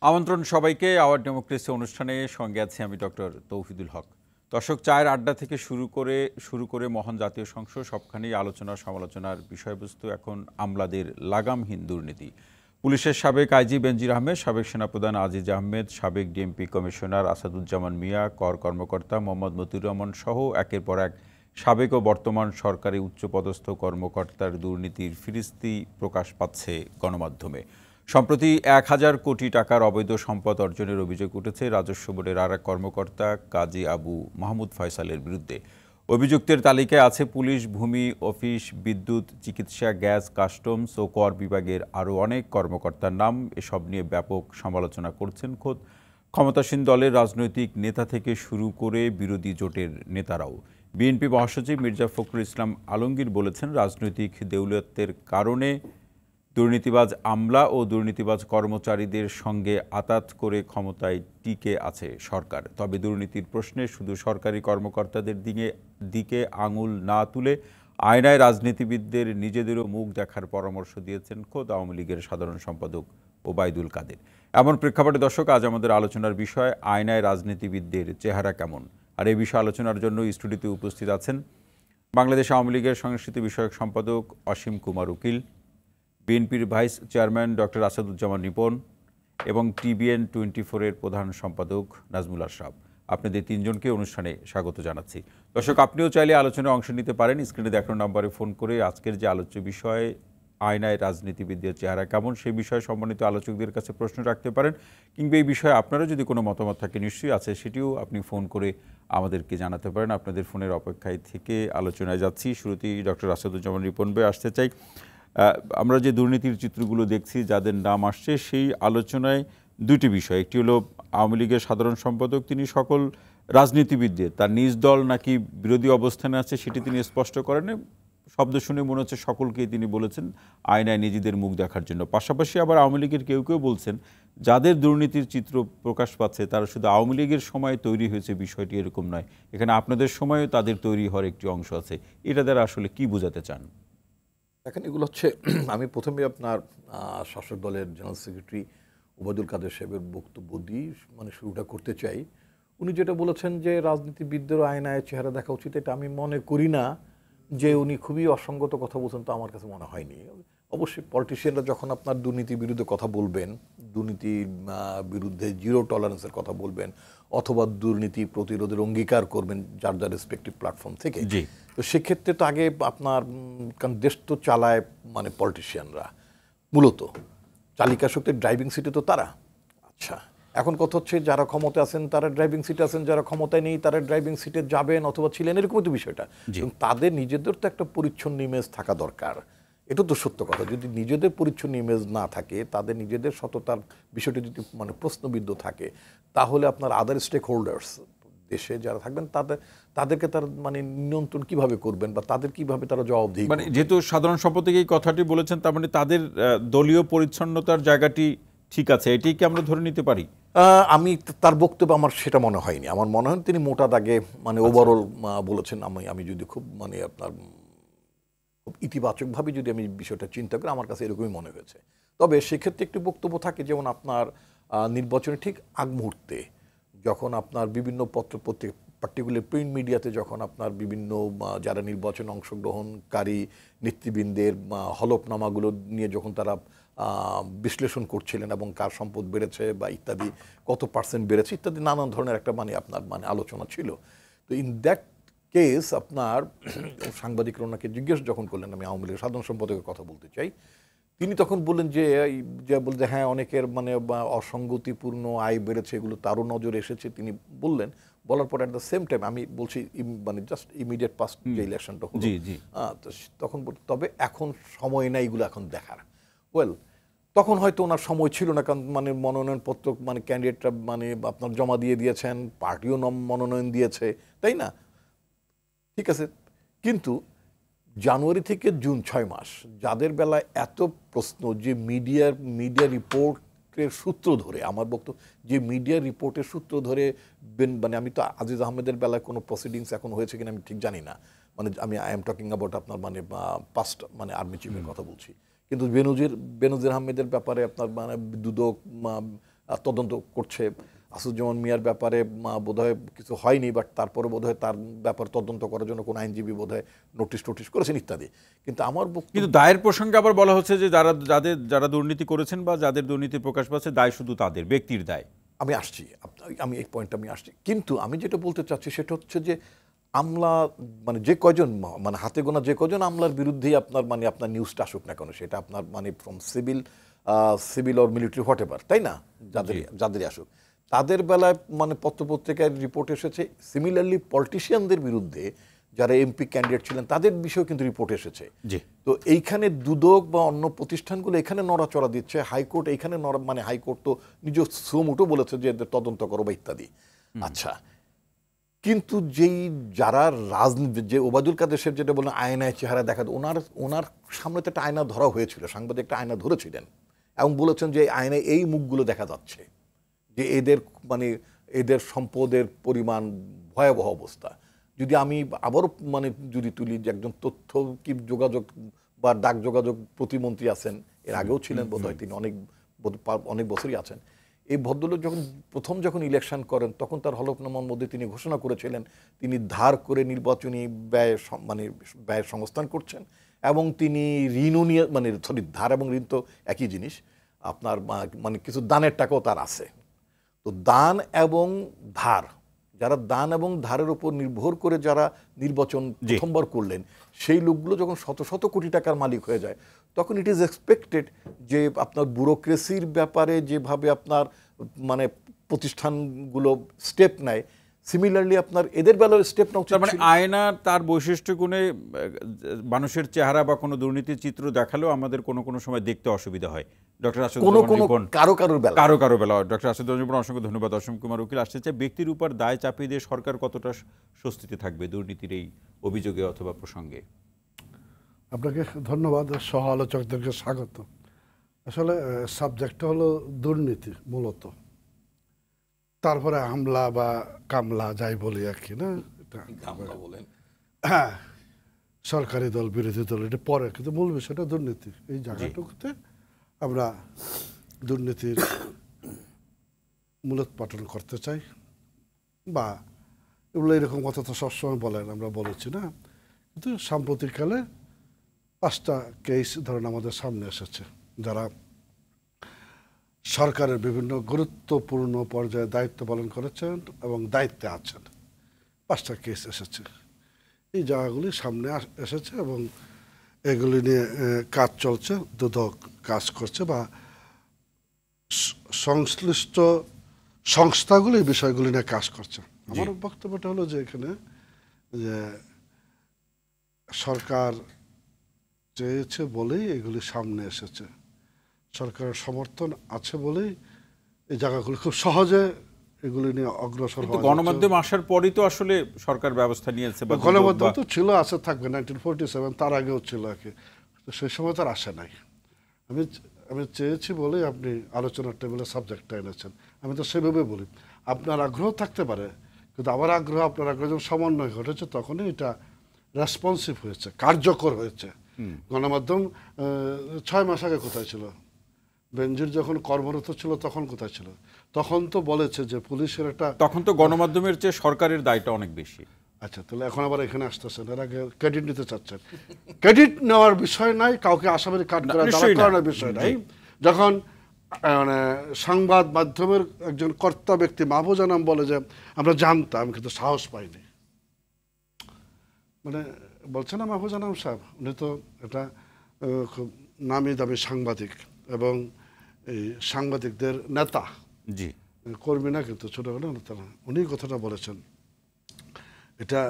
আমন্ত্রণ সবাইকে hour democracy অনুষ্ঠানে সঙ্গে আছি আমি ডক্টর তৌহিদুল হক। দর্শক, চায়ের আড্ডা থেকে শুরু করে মহান জাতীয় সংসদ সবখানেই আলোচনা সমালোচনার বিষয়বস্তু এখন আমলাদের লাগামহীন দুর্নীতি। পুলিশের সাবেক আইজি বেনজির আহমেদ, সাবেক সেনাপ্রধান আজিজ আহমেদ, সাবেক ডিএমপি কমিশনার আসাদুজ্জামান মিয়া, কর কর্মকর্তা মোহাম্মদ মতিউর রহমান সহ একের পর এক সাবেক ও বর্তমান সরকারি উচ্চপদস্থ কর্মকর্তার দুর্নীতির ফিরিস্তি প্রকাশ পাচ্ছে গণমাধ্যমে। সম্প্রতি ১,০০০ কোটি টাকার অবৈধ সম্পদ অর্জনের অভিযোগ উঠেছে রাজস্ব বোর্ডের আর এক কর্মকর্তা কাজী আবু মাহমুদ ফয়সালের বিরুদ্ধে। অভিযুক্তের তালিকায় আছে পুলিশ, ভূমি অফিস, বিদ্যুৎ, চিকিৎসা, গ্যাস, কাস্টমস ও কর বিভাগের আরও অনেক কর্মকর্তার নাম। এসব নিয়ে ব্যাপক সমালোচনা করছেন খোদ ক্ষমতাসীন দলের রাজনৈতিক নেতা থেকে শুরু করে বিরোধী জোটের নেতারাও। বিএনপি মহাসচিব মির্জা ফখরুল ইসলাম আলমগীর বলেছেন, রাজনৈতিক দেউলিয়ত্বের কারণে দুর্নীতিবাজ আমলা ও দুর্নীতিবাজ কর্মচারীদের সঙ্গে আঁতাত করে ক্ষমতায় টিকে আছে সরকার। তবে দুর্নীতির প্রশ্নে শুধু সরকারি কর্মকর্তাদের দিকে আঙুল না তুলে আয়নায় রাজনীতিবিদদের নিজেদেরও মুখ দেখার পরামর্শ দিয়েছেন খোদ আওয়ামী লীগের সাধারণ সম্পাদক ওবায়দুল কাদের। এমন প্রেক্ষাপটে দর্শক, আজ আমাদের আলোচনার বিষয় আয়নায় রাজনীতিবিদদের চেহারা কেমন। আর এই বিষয়ে আলোচনার জন্য স্টুডিওতে উপস্থিত আছেন বাংলাদেশ আওয়ামী লীগের সংস্কৃতি বিষয়ক সম্পাদক অসীম কুমার উকিল, বিএনপির vice chairman doctor Asaduzzaman Ripon এবং TVN 24-এর প্রধান সম্পাদক নাজমুল আশরাফ। আপনাদের তিনজনকে অনুষ্ঠানে স্বাগত জানাচ্ছি। দর্শক, আপনিও চাইলে আলোচনায় অংশ নিতে পারেন। স্ক্রিনে দেখানো নম্বরে ফোন করে আজকের যে আলোচ্য বিষয় আয়নায় রাজনীতিবিদদের চেহারা কেমন, সেই বিষয়ে সম্মানিত আলোচকদের কাছে প্রশ্ন রাখতে পারেন, কিংবা এই বিষয়ে আপনারও যদি কোনো মতামত থাকে, নিশ্চয়ই আছে, সেটিও আপনি ফোন করে আমাদেরকে জানাতে পারেন। আপনাদের ফোনের অপেক্ষায় থেকে আলোচনায় যাচ্ছি। শুরুতেই ডক্টর আসাদুজ্জামান রিপন ভাই আসতে চাই। আমরা যে দুর্নীতির চিত্রগুলো দেখছি, যাদের নাম আসছে, সেই আলোচনায় দুটি বিষয়। একটি হলো আওয়ামী লীগের সাধারণ সম্পাদক, তিনি সকল রাজনীতিবিদদের তার নিজ দল নাকি বিরোধী অবস্থানে আছে সেটি তিনি স্পষ্ট করেন। শব্দ শুনে মনে হচ্ছে সকলকেই তিনি বলেছেন আয়নায় নিজেদের মুখ দেখার জন্য। পাশাপাশি আবার আওয়ামী লীগের কেউ কেউ বলছেন, যাদের দুর্নীতির চিত্র প্রকাশ পাচ্ছে তারা শুধু আওয়ামী লীগের সময় তৈরি হয়েছে, বিষয়টি এরকম নয়, এখানে আপনাদের সময়ও তাদের তৈরি হওয়ার একটি অংশ আছে। এটা দ্বারা আসলে কি বোঝাতে চান? দেখেন, এগুলো হচ্ছে, আমি প্রথমে আপনার শাসক দলের জেনারেল সেক্রেটারি ওবায়দুল কাদের সাহেবের বক্তব্য দিয়ে শুরুটা করতে চাই। উনি যেটা বলেছেন যে রাজনীতিবিদদেরও আয়নায় চেহারা দেখা উচিত, এটা আমি মনে করি না যে উনি খুবই অসঙ্গত কথা বলছেন, তো আমার কাছে মনে হয়নি। অবশ্যই পলিটিশিয়ানরা যখন আপনার দুর্নীতির বিরুদ্ধে কথা বলবেন, দুর্নীতির বিরুদ্ধে জিরো টলারেন্সের কথা বলবেন, অথবা দুর্নীতি প্রতিরোধের অঙ্গীকার করবেন যার যার রেসপেক্টিভ প্ল্যাটফর্ম থেকে, তো সেক্ষেত্রে তো আগে আপনার কারণ দেশ তো চালায় পলিটিশিয়ানরা, মূলত চালিকা শক্তির ড্রাইভিং সিটে তো তারা। আচ্ছা, এখন কথা হচ্ছে যারা ক্ষমতা আছেন তারা ড্রাইভিং সিটে আছেন, যারা ক্ষমতায় নেই তারা ড্রাইভিং সিটে যাবেন অথবা ছিলেন, এরকমই তো বিষয়টা। এবং তাদের নিজেদের তো একটা পরিচ্ছন্ন ইমেজ থাকা দরকার, এটা তো সত্য কথা। যদি নিজেদের পরিচ্ছন্ন ইমেজ না থাকে, তাদের নিজেদের সততার বিষয়টি যদি প্রশ্নবিদ্ধ থাকে, তাহলে আপনার আদার স্টেক হোল্ডার্স দেশে যারা থাকবেন তাদেরকে তারা নিয়ন্ত্রণ কিভাবে করবেন বা তাদের কিভাবে তারা জবাবদিহি, যেহেতু সাধারণ সম্পাদক এই কথাটি বলেছেন, তার মানে তাদের দলীয় পরিচ্ছন্নতার জায়গাটি ঠিক আছে, এটি কি আমরা ধরে নিতে পারি? আমি তার বক্তব্য আমার সেটা মনে হয়নি। আমার মনে হয় তিনি মোটা দাগে ওভারঅল বলেছেন। আমি যদি খুব আপনার খুব ইতিবাচকভাবে যদি আমি বিষয়টা চিন্তা করি, আমার কাছে এরকমই মনে হয়েছে। তবে সেক্ষেত্রে একটি বক্তব্য থাকে, যেমন আপনার নির্বাচনের ঠিক আগ মুহূর্তে যখন আপনার বিভিন্ন পত্রপত্রিকা, পার্টিকুলার প্রিন্ট মিডিয়াতে যখন আপনার বিভিন্ন যারা নির্বাচনে অংশগ্রহণকারী নেতৃবৃন্দের হলফনামাগুলো নিয়ে যখন তারা বিশ্লেষণ করছিলেন এবং কার সম্পদ বেড়েছে বা ইত্যাদি, কত পার্সেন্ট বেড়েছে ইত্যাদি নানান ধরনের একটা আপনার আলোচনা ছিল। তো ইন দ্যাট কেস আপনার সাংবাদিকরা ওনাকে জিজ্ঞেস যখন করলেন, আমি আওয়ামী লীগের সাধারণ সম্পাদকের কথা বলতে চাই, তিনি তখন বললেন যে হ্যাঁ, অনেকের অসঙ্গতিপূর্ণ আয় বেড়েছে, এগুলো তারও নজরে এসেছে। তিনি বলার পর অ্যাট দ্য সেম টাইম, আমি বলছি জাস্ট ইমিডিয়েট পাস্ট যে ইলেকশনটা হলো, তখন তবে এখন সময় নাই এগুলো এখন দেখার। ওয়েল, তখন হয়তো ওনার সময় ছিল না, কারণ মনোনয়নপত্র ক্যান্ডিডেটরা আপনার জমা দিয়ে দিয়েছেন, পার্টিও মনোনয়ন দিয়েছে, তাই না? ঠিক আছে, কিন্তু জানুয়ারি থেকে জুন 6 মাস যাদের বেলায় এত প্রশ্ন, যে মিডিয়া রিপোর্টের সূত্র ধরে, আমার বক্তব্য যে মিডিয়া রিপোর্টের সূত্র ধরে আমি তো আজিজ আহমেদের বেলায় কোনো প্রসিডিংস এখন হয়েছে কিনা আমি ঠিক জানি না, আমি আই এম টকিং অ্যাবাউট আপনার পাস্ট আর্মি চিফের কথা বলছি। কিন্তু বেনজির আহমেদের ব্যাপারে আপনার দুদক, তদন্ত করছে। আসাদুজ্জামান মিয়ার ব্যাপারে বোধহয় কিছু হয়নি, বাট তারপরে বোধহয় তার ব্যাপার তদন্ত করার জন্য কোনো আইনজীবী বোধহয় নোটিশ করেছেন ইত্যাদি। কিন্তু আমার কিন্তু দায়ের প্রসঙ্গে আবার বলা হচ্ছে যে যারা দুর্নীতি করেছেন বা যাদের দুর্নীতি প্রকাশ পাচ্ছে দায় শুধু তাদের ব্যক্তির দায়। আমি আসছি, আমি এই পয়েন্টটা আমি আসছি। কিন্তু আমি যেটা বলতে চাচ্ছি সেটা হচ্ছে যে আমলা মানে যে কয়জন মানে হাতে গোনা যে কয়জন আমলার বিরুদ্ধেই আপনার মানে আপনার নিউজটা আসুক না কেন, সেটা আপনার মানে from civil or military what ever, তাই না, যাদেরই আসুক, তাদের বেলায় মানে পত্রপত্রিকায় রিপোর্ট এসেছে। সিমিলারলি পলিটিশিয়ানদের বিরুদ্ধে যারা এমপি ক্যান্ডিডেট ছিলেন তাদের বিষয়েও কিন্তু রিপোর্ট এসেছে। তো এইখানে দুদক বা অন্য প্রতিষ্ঠানগুলো এখানে নড়াচড়া দিচ্ছে, হাইকোর্ট এইখানে মানে হাইকোর্ট তো নিজ সুমুটো বলেছে যে এদের তদন্ত করো বা ইত্যাদি। আচ্ছা, কিন্তু যারা রাজনীতি, যে ওবায়দুল কাদের সাহেব যেটা বললেন আয়নায় চেহারা দেখা, ওনার সামনে তো একটা আয়না ধরা হয়েছিল, সাংবাদিক একটা আয়না ধরেছিলেন এবং বলেছেন যে আয়নায় এই মুখগুলো দেখা যাচ্ছে যে এদের সম্পদের পরিমাণ ভয়াবহ অবস্থা। যদি আমি আবারও যদি তুলি যে একজন তথ্য কি যোগাযোগ বা ডাক যোগাযোগ প্রতিমন্ত্রী আছেন, এর আগেও ছিলেন বোধহয়, তিনি অনেক বছরই আছেন। এই ভদ্রলোক যখন ইলেকশন করেন তখন তার হলফনামার মধ্যে তিনি ঘোষণা করেছিলেন তিনি ধার করে নির্বাচনী ব্যয় সংস্থান করছেন এবং তিনি ঋণও নিয়ে ধার এবং ঋণ তো একই জিনিস, আপনার কিছু দানের টাকাও তার আছে। তো দান এবং ধার, যারা দান এবং ধারের উপর নির্ভর করে যারা নির্বাচন প্রথমবার করলেন, সেই লোকগুলো যখন শত শত কোটি টাকার মালিক হয়ে যায় তখন ইট ইজ এক্সপেক্টেড যে আপনার ব্যুরোক্রেসির ব্যাপারে যেভাবে আপনার প্রতিষ্ঠানগুলো স্টেপ নেয়, সিমিলারলি আপনার এদের বেলায় স্টেপ নেওয়া উচিত। আয়না তার বৈশিষ্ট্য গুণে মানুষের চেহারা বা কোনো দুর্নীতির চিত্র দেখালেও আমাদের কোনো সময় দেখতে অসুবিধা হয়। ডক্টর কারো বেলা ডক্টর আসাদুজ্জামান, অসংখ্য ধন্যবাদ। অসীম কুমার উকিল আসতে চাই, ব্যক্তির উপর দায় চাপিয়ে দিয়ে সরকার কতটা স্বস্তিতে থাকবে দুর্নীতির এই অভিযোগে অথবা প্রসঙ্গে? আপনাকে ধন্যবাদ, সহ আলোচকদেরকে স্বাগত। আসলে সাবজেক্টটা হলো দুর্নীতি মূলত, তারপরে হামলা বা কামলা যাই বলি আর কি, না হ্যাঁ, সরকারি দল বিরোধী দল এটা পরে, কিন্তু মূল বিষয়টা দুর্নীতি। এই জায়গাটুকুতে আমরা দুর্নীতির মূলোৎপাটন করতে চাই, বা এগুলো এরকম কথা তো সবসময় বলেন, আমরা বলেছি না, কিন্তু সাম্প্রতিককালে 5টা কেস ধরেন আমাদের সামনে এসেছে, যারা সরকারের বিভিন্ন গুরুত্বপূর্ণ পর্যায়ে দায়িত্ব পালন করেছেন এবং দায়িত্বে আছেন। 5টা কেস এসেছে, এই জায়গাগুলি সামনে এসেছে এবং এগুলি নিয়ে কাজ চলছে, দুদক কাজ করছে বা সংশ্লিষ্ট সংস্থাগুলি এই বিষয়গুলি নিয়ে কাজ করছে। আমার বক্তব্যটা হলো যে এখানে যে সরকার চেয়েছে বলেই এগুলি সামনে এসেছে, সরকারের সমর্থন আছে বলেই এই জায়গাগুলি খুব সহজে এগুলি নিয়ে অগ্রসর হয়। গণমাধ্যম আসার পরই তো আসলে সরকার ব্যবস্থা নিয়েছে। গণমাধ্যম তো ছিল, আছে, থাকবে। 1947 তার আগেও ছিল আর কি, সেই সময় তার আসে নাই। আমি চেয়েছি বলেই আপনি আলোচনার টেবিলে সাবজেক্টটা এনেছেন, আমি তো সেভাবে বলি। আপনার আগ্রহ থাকতে পারে, কিন্তু আমার আগ্রহ আপনার আগ্রহ যখন সমন্বয় ঘটেছে তখনই এটা রেসপন্সিভ হয়েছে, কার্যকর হয়েছে। গণমাধ্যম 6 মাস আগে কোথায় ছিল? বেনজির যখন কর্মরত ছিল তখন কোথায় ছিল? তখন তো বলেছে যে পুলিশের একটা, তখন তো গণমাধ্যমের চেয়ে সরকারের দায়টা অনেক বেশি। আচ্ছা, তাহলে এখন আবার এখানে আসতেছেন, এর আগে ক্রেডিট নিতে চাচ্ছেন। ক্রেডিট নেওয়ার বিষয় নাই, কাউকে আসামি কাট করার বিষয় নাই। যখন সংবাদ মাধ্যমের একজন কর্তা ব্যক্তি মাহফুজ আনাম বলে যে আমরা জানতাম কিন্তু সাহস পাইনি, বলছে না মাহফুজ আনাম সাহেব, উনি তো এটা খুব নামি দামি সাংবাদিক এবং এই সাংবাদিকদের নেতা, কর্মী না কিন্তু ছোটখাটো নেতা না, উনি কথাটা বলেছেন। এটা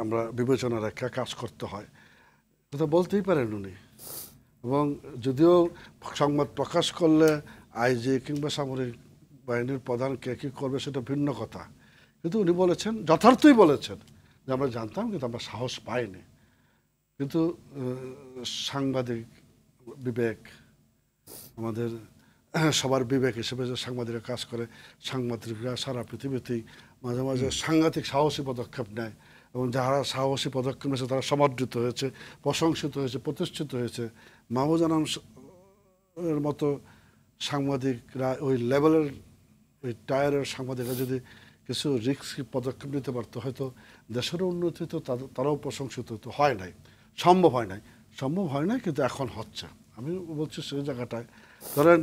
আমরা বিবেচনা রেখে কাজ করতে হয়, কথা বলতেই পারেন উনি। এবং যদিও সংবাদ প্রকাশ করলে আইজি কিংবা সামরিক বাহিনীর প্রধান কে কী করবে সেটা ভিন্ন কথা, কিন্তু উনি বলেছেন, যথার্থই বলেছেন যে আমরা জানতাম কিন্তু আমরা সাহস পাইনি। কিন্তু সাংবাদিক বিবেক, আমাদের সবার বিবেক হিসেবে যে সাংবাদিকরা কাজ করে, সাংবাদিকরা সারা পৃথিবীতেই মাঝে মাঝে সাংঘাতিক সাহসী পদক্ষেপ নেয় এবং যারা সাহসী পদক্ষেপ নিয়েছে তারা সমাদৃত হয়েছে, প্রশংসিত হয়েছে, প্রতিষ্ঠিত হয়েছে। মাহফুজ আনাম এর মতো সাংবাদিকরা ওই লেভেলের ওই টায়ারের সাংবাদিকরা যদি কিছু রিস্কি পদক্ষেপ নিতে পারতো, হয়তো দেশেরও উন্নতি তো তারাও প্রশংসিত হতো। হয় নাই, সম্ভব হয় নাই, কিন্তু এখন হচ্ছে। আমি বলছি সেই জায়গাটায় ধরেন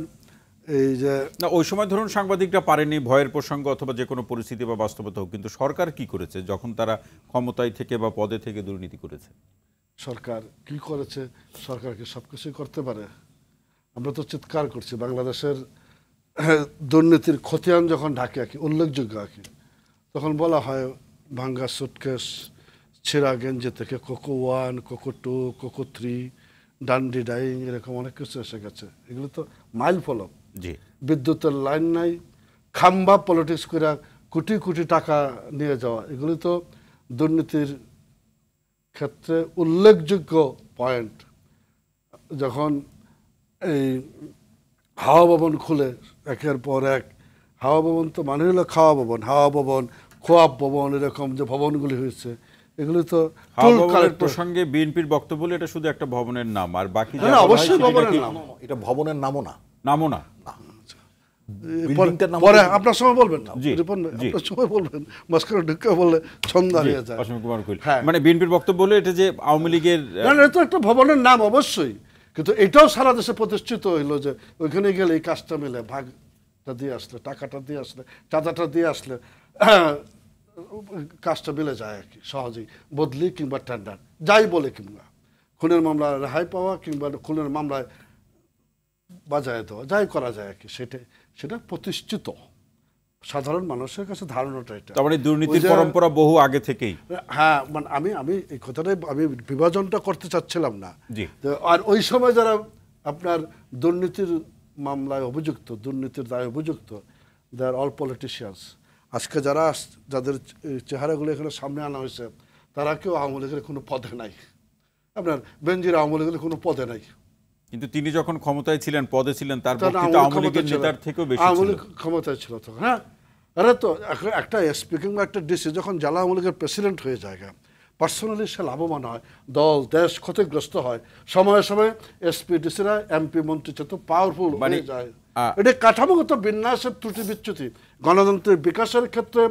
এই যে না, ওই সময় ধরুন সাংবাদিকরা পারেনি, ভয়ের প্রসঙ্গ অথবা যে কোনো পরিস্থিতি বা বাস্তবতা হোক, কিন্তু সরকার কি করেছে যখন তারা ক্ষমতায় থেকে বা পদে থেকে দুর্নীতি করেছে? সরকার কি করেছে? সরকার কি সব কিছুই করতে পারে? আমরা তো চিৎকার করছি বাংলাদেশের দুর্নীতির খতিয়ান যখন ঢাকে আঁকি, উল্লেখযোগ্য আঁকি, তখন বলা হয় ভাঙ্গা সুটকেস, ছেঁড়া গেঞ্জি থেকে কোকো 1, কোকো 2, কোকো 3, ডান্ডি ডাইং, এরকম অনেক কিছু এসে গেছে। এগুলো তো মাইল ফলক। জি, বিদ্যুতের লাইন নাই, খাম্বা পলিটিক্স করে কোটি কোটি টাকা নিয়ে যাওয়া, এগুলি তো দুর্নীতির ক্ষেত্রে উল্লেখযোগ্য পয়েন্ট। যখন এই হাওয়া ভবন খুলে একের পর এক, হাওয়া ভবন তো মানে হলো খাওয়া ভবন, হাওয়া ভবন, খোয়াব ভবন, এরকম যে ভবনগুলি হয়েছে, এগুলি তো প্রসঙ্গে বিএনপির বক্তব্য বলে এটা শুধু একটা ভবনের নাম, আর বাকি অবশ্যই ভবনের নাম, এটা ভবনের নামও না। পরে আপনার সময় বলবেন না, আপনার সময় বলবেন, মাঝখানে ঢুকে বললে ছন্দা হয়ে যায়। মানে বিএনপির বক্তব্য বলে এটা যে আওয়ামী লীগের, এটা তো একটা ভবনের নাম অবশ্যই, কিন্তু এটাও সারা দেশে প্রতিষ্ঠিত হইলো যে ওইখানে গেলে এই কাজটা মিলে, ভাগটা দিয়ে আসলে, টাকাটা দিয়ে আসলে, চাঁদাটা দিয়ে আসলে কাজটা মিলে যায় আর কি, সহজেই বদলি কিংবা টেন্ডার যাই বলে, কিংবা খুনের মামলা রেহাই পাওয়া কিংবা খুনের মামলায় বাজায় দেওয়া, যাই করা যায় আর কি, সেটা প্রতিষ্ঠিত সাধারণ মানুষের কাছে ধারণাটা এটা। তার মানে দুর্নীতির পরম্পরা বহু আগে থেকেই। হ্যাঁ, মানে আমি এই কথাটাই আমি বিভাজনটা করতে চাচ্ছিলাম না। আর ওই সময় যারা আপনার দুর্নীতির মামলায় অভিযুক্ত, দুর্নীতির দায় অভিযুক্ত, দে আর অল পলিটিশিয়ানস। আজকে যাদের চেহারাগুলো এখানে সামনে আনা হয়েছে, তারা কেউ আওয়ামী লীগের কোনো পদে নাই। আপনার বেনজির আওয়ামী লীগের কোনো পদে নাই, কিন্তু তিনি যখন ক্ষমতায় ছিলেন, পদে ছিলেন, তার বক্তৃতা আওয়ামী লীগের নেতার থেকেও বেশি ছিল। আওয়ামী লীগ ক্ষমতায় ছিল তখন। হ্যাঁ, আরে তো একটা এসপি কিংবা একটা ডিসি যখন জেলা আওয়ামী লীগের প্রেসিডেন্ট হয়ে যায়, পার্সোনালি সে লাভবান হয়, দল দেশ ক্ষতিগ্রস্ত হয়, সময়ে সময়ে এসপি ডিসিরা এমপি মন্ত্রী যত পাওয়ারফুল হয়ে যায়। এটা কাঠামোগত বিন্যাসের ত্রুটি বিচ্যুতি, গণতন্ত্রের বিকাশের ক্ষেত্রে,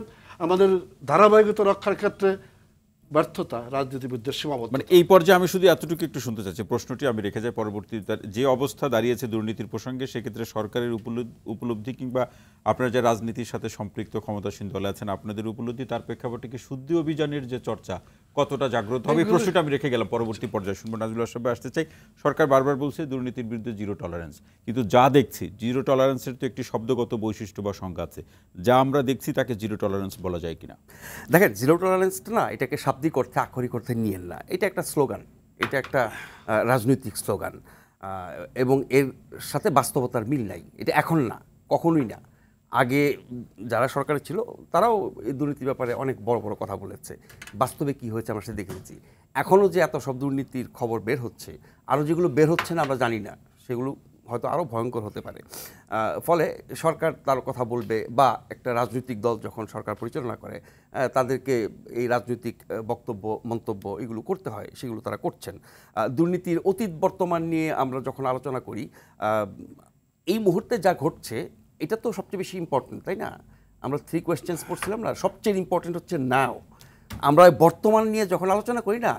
আমাদের ধারাবাহিকতা রক্ষার ক্ষেত্রে ব্যর্থতা, রাজনীতিবিদদের সীমাবদ্ধতা। মানে এই পর্যায়ে আমি শুধু এতটুকু একটু শুনতে চাচ্ছি, প্রশ্নটি আমি রেখে যাই পরবর্তী, যে অবস্থা দাঁড়িয়েছে দুর্নীতির প্রসঙ্গে, সেক্ষেত্রে সরকারের উপলব্ধি কিংবা আপনারা যে রাজনীতির সাথে সম্পৃক্ত ক্ষমতাসীন দলে আছেন, আপনাদের উপলব্ধি, তার প্রেক্ষাপটে কি শুদ্ধি অভিযানের যে চর্চা কতটা জাগ্রত হবে, এই প্রশ্নটা আমি রেখে গেলাম। পরবর্তী পর্যায়ে শুনবো। নাজমুল সাহেব আসতে চাই। সরকার বারবার বলছে দুর্নীতির বিরুদ্ধে জিরো টলারেন্স, কিন্তু যা দেখছি জিরো টলারেন্সের তো একটি শব্দগত বৈশিষ্ট্য বা সংজ্ঞা আছে, যা আমরা দেখছি তাকে জিরো টলারেন্স বলা যায় কিনা? দেখেন, জিরো টলারেন্সটা না, এটাকে শাব্দিক অর্থে আক্ষরিক অর্থে নিয়েন না, এটা একটা স্লোগান, এটা একটা রাজনৈতিক স্লোগান, এবং এর সাথে বাস্তবতার মিল নাই। এটা এখন না, কখনোই না। আগে যারা সরকারে ছিল তারাও এই দুর্নীতির ব্যাপারে অনেক বড় বড় কথা বলেছে। বাস্তবে কি হয়েছে আমরা সেটা দেখেছি। এখনও যে এত সব দুর্নীতির খবর বের হচ্ছে, আরও যেগুলো বের হচ্ছে না আমরা জানি না, সেগুলো হয়তো আরও ভয়ঙ্কর হতে পারে। ফলে সরকার তার কথা বলবে, বা একটা রাজনৈতিক দল যখন সরকার পরিচালনা করে, তাদেরকে এই রাজনৈতিক বক্তব্য, মন্তব্য এগুলো করতে হয়, সেগুলো তারা করছেন। দুর্নীতির অতীত বর্তমান নিয়ে আমরা যখন আলোচনা করি, এই মুহূর্তে যা ঘটছে এটা তো সবচেয়ে বেশি ইম্পর্টেন্ট, তাই না? আমরা 3 কোয়েশ্চেন্স পড়ছিলাম না, সবচেয়ে ইম্পর্টেন্ট হচ্ছে নাও। আমরা বর্তমান নিয়ে যখন আলোচনা করি না,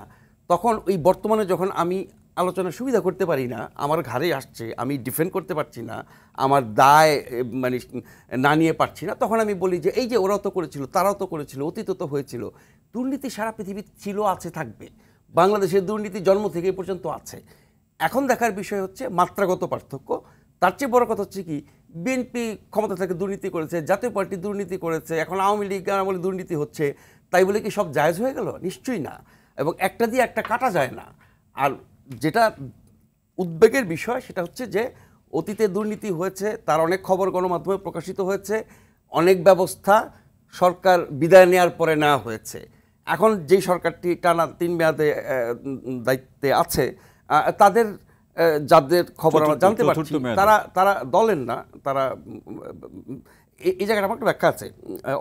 তখন ওই বর্তমানে যখন আমি আলোচনার সুবিধা করতে পারি না, আমার ঘাড়ে আসছে, আমি ডিফেন্ড করতে পারছি না, আমার দায় মানে না নিয়ে পারছি না, তখন আমি বলি যে এই যে ওরাও তো করেছিল, তারাও তো করেছিল, অতীত তো হয়েছিল। দুর্নীতি সারা পৃথিবী ছিল, আছে, থাকবে। বাংলাদেশের দুর্নীতি জন্ম থেকে এই পর্যন্ত আছে। এখন দেখার বিষয় হচ্ছে মাত্রাগত পার্থক্য। তার চেয়ে বড় কথা হচ্ছে কি, বিএনপি ক্ষমতা থেকে দুর্নীতি করেছে, জাতীয় পার্টি দুর্নীতি করেছে, এখন আওয়ামী লীগ বলে দুর্নীতি হচ্ছে, তাই বলে কি সব জায়েজ হয়ে গেল? নিশ্চয়ই না। এবং একটা দিয়ে একটা কাটা যায় না। আর যেটা উদ্বেগের বিষয় সেটা হচ্ছে যে অতীতে দুর্নীতি হয়েছে, তার অনেক খবর গণমাধ্যমে প্রকাশিত হয়েছে, অনেক ব্যবস্থা সরকার বিদায় নেওয়ার পরে নেওয়া হয়েছে। এখন যেই সরকারটি টানা 3 মেয়াদে দায়িত্বে আছে, তাদের যাদের খবর আমরা জানতে পারছি, তারা দলের না, তারা এই জায়গাটা আমার একটা ব্যাখ্যা আছে।